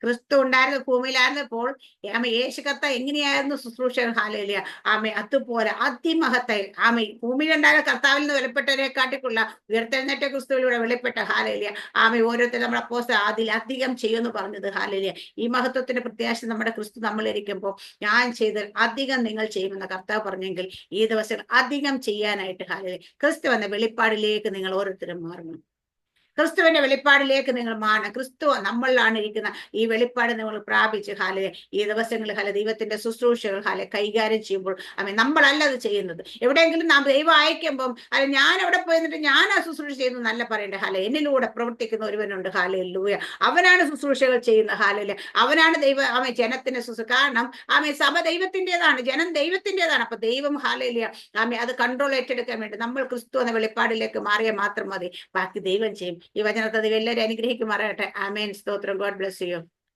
ക്രിസ്തു ഉണ്ടായിരുന്ന ഭൂമിയിലായിരുന്നപ്പോൾ ആമേ യേശു കർത്താവ് എങ്ങനെയായിരുന്നു ശുശ്രൂഷ? ഹാലേലിയ. ആമേ, അതുപോലെ അതിമഹത്തായി ആമേ ഭൂമിയിലുണ്ടായ കർത്താവിൽ നിന്ന് വെളിപ്പെട്ടവരെ കാട്ടിക്കുള്ള ഉയർത്തെഴുന്നേറ്റ ക്രിസ്തുവിലൂടെ വെളിപ്പെട്ട ഹാലേലിയ. ആമേ, ഓരോരുത്തരും നമ്മുടെ അപ്പോസ്തലൻ അതിലധികം ചെയ്യുമെന്ന് പറഞ്ഞത്. ഹാലേലിയ. ഈ മഹത്വത്തിന്റെ പ്രത്യാശ നമ്മുടെ ക്രിസ്തു നമ്മളിരിക്കുമ്പോൾ ഞാൻ ചെയ്തത് അധികം നിങ്ങൾ ചെയ്യുമെന്ന് കർത്താവ് പറഞ്ഞെങ്കിൽ ഈ ദിവസം അധികം ചെയ്യാനായിട്ട് ഹാലേലിയ ക്രിസ്തു എന്ന വെളിപ്പാടിലേക്ക് നിങ്ങൾ ഓരോരുത്തരും മാറണം. ക്രിസ്തുവിന്റെ വെളിപ്പാടിലേക്ക് നിങ്ങൾ മാറണം. ക്രിസ്തു നമ്മളിലാണ് ഇരിക്കുന്ന ഈ വെളിപ്പാട് നിങ്ങൾ പ്രാപിച്ച് ഹാലെ ഈ ദിവസങ്ങളിൽ ഹാലെ ദൈവത്തിന്റെ ശുശ്രൂഷകൾ ഹാലെ കൈകാര്യം ചെയ്യുമ്പോൾ ആമേ നമ്മളല്ല അത് ചെയ്യുന്നത്. എവിടെയെങ്കിലും നാം ദൈവം അയക്കുമ്പം അല്ലെ ഞാൻ അവിടെ പോയിട്ട് ഞാൻ ആ ശുശ്രൂഷ ചെയ്യുന്നു നല്ല പറയണ്ടേ. ഹാലെ എന്നിലൂടെ പ്രവർത്തിക്കുന്ന ഒരുവനുണ്ട്. ഹാലൂയ. അവനാണ് ശുശ്രൂഷകൾ ചെയ്യുന്നത്. ഹാലൂയ. അവനാണ് ആമേ ജനത്തിന്റെ ശുശ്രൂഷ. കാരണം ആമേ സഭ ദൈവത്തിൻ്റെതാണ്, ജനം ദൈവത്തിൻ്റെതാണ്. അപ്പൊ ദൈവം ഹാലൂയ ആമേ അത് കൺട്രോൾ ഏറ്റെടുക്കാൻ വേണ്ടി നമ്മൾ ക്രിസ്തു എന്ന വെളിപ്പാടിലേക്ക് മാറിയാൽ മാത്രം മതി. ബാക്കി ദൈവം ചെയ്യും. ഈ വചനത്തെ എല്ലാവരും അനുഗ്രഹിക്കുമാറാകട്ടെ. ആമേൻ. സ്തോത്രം. God bless you.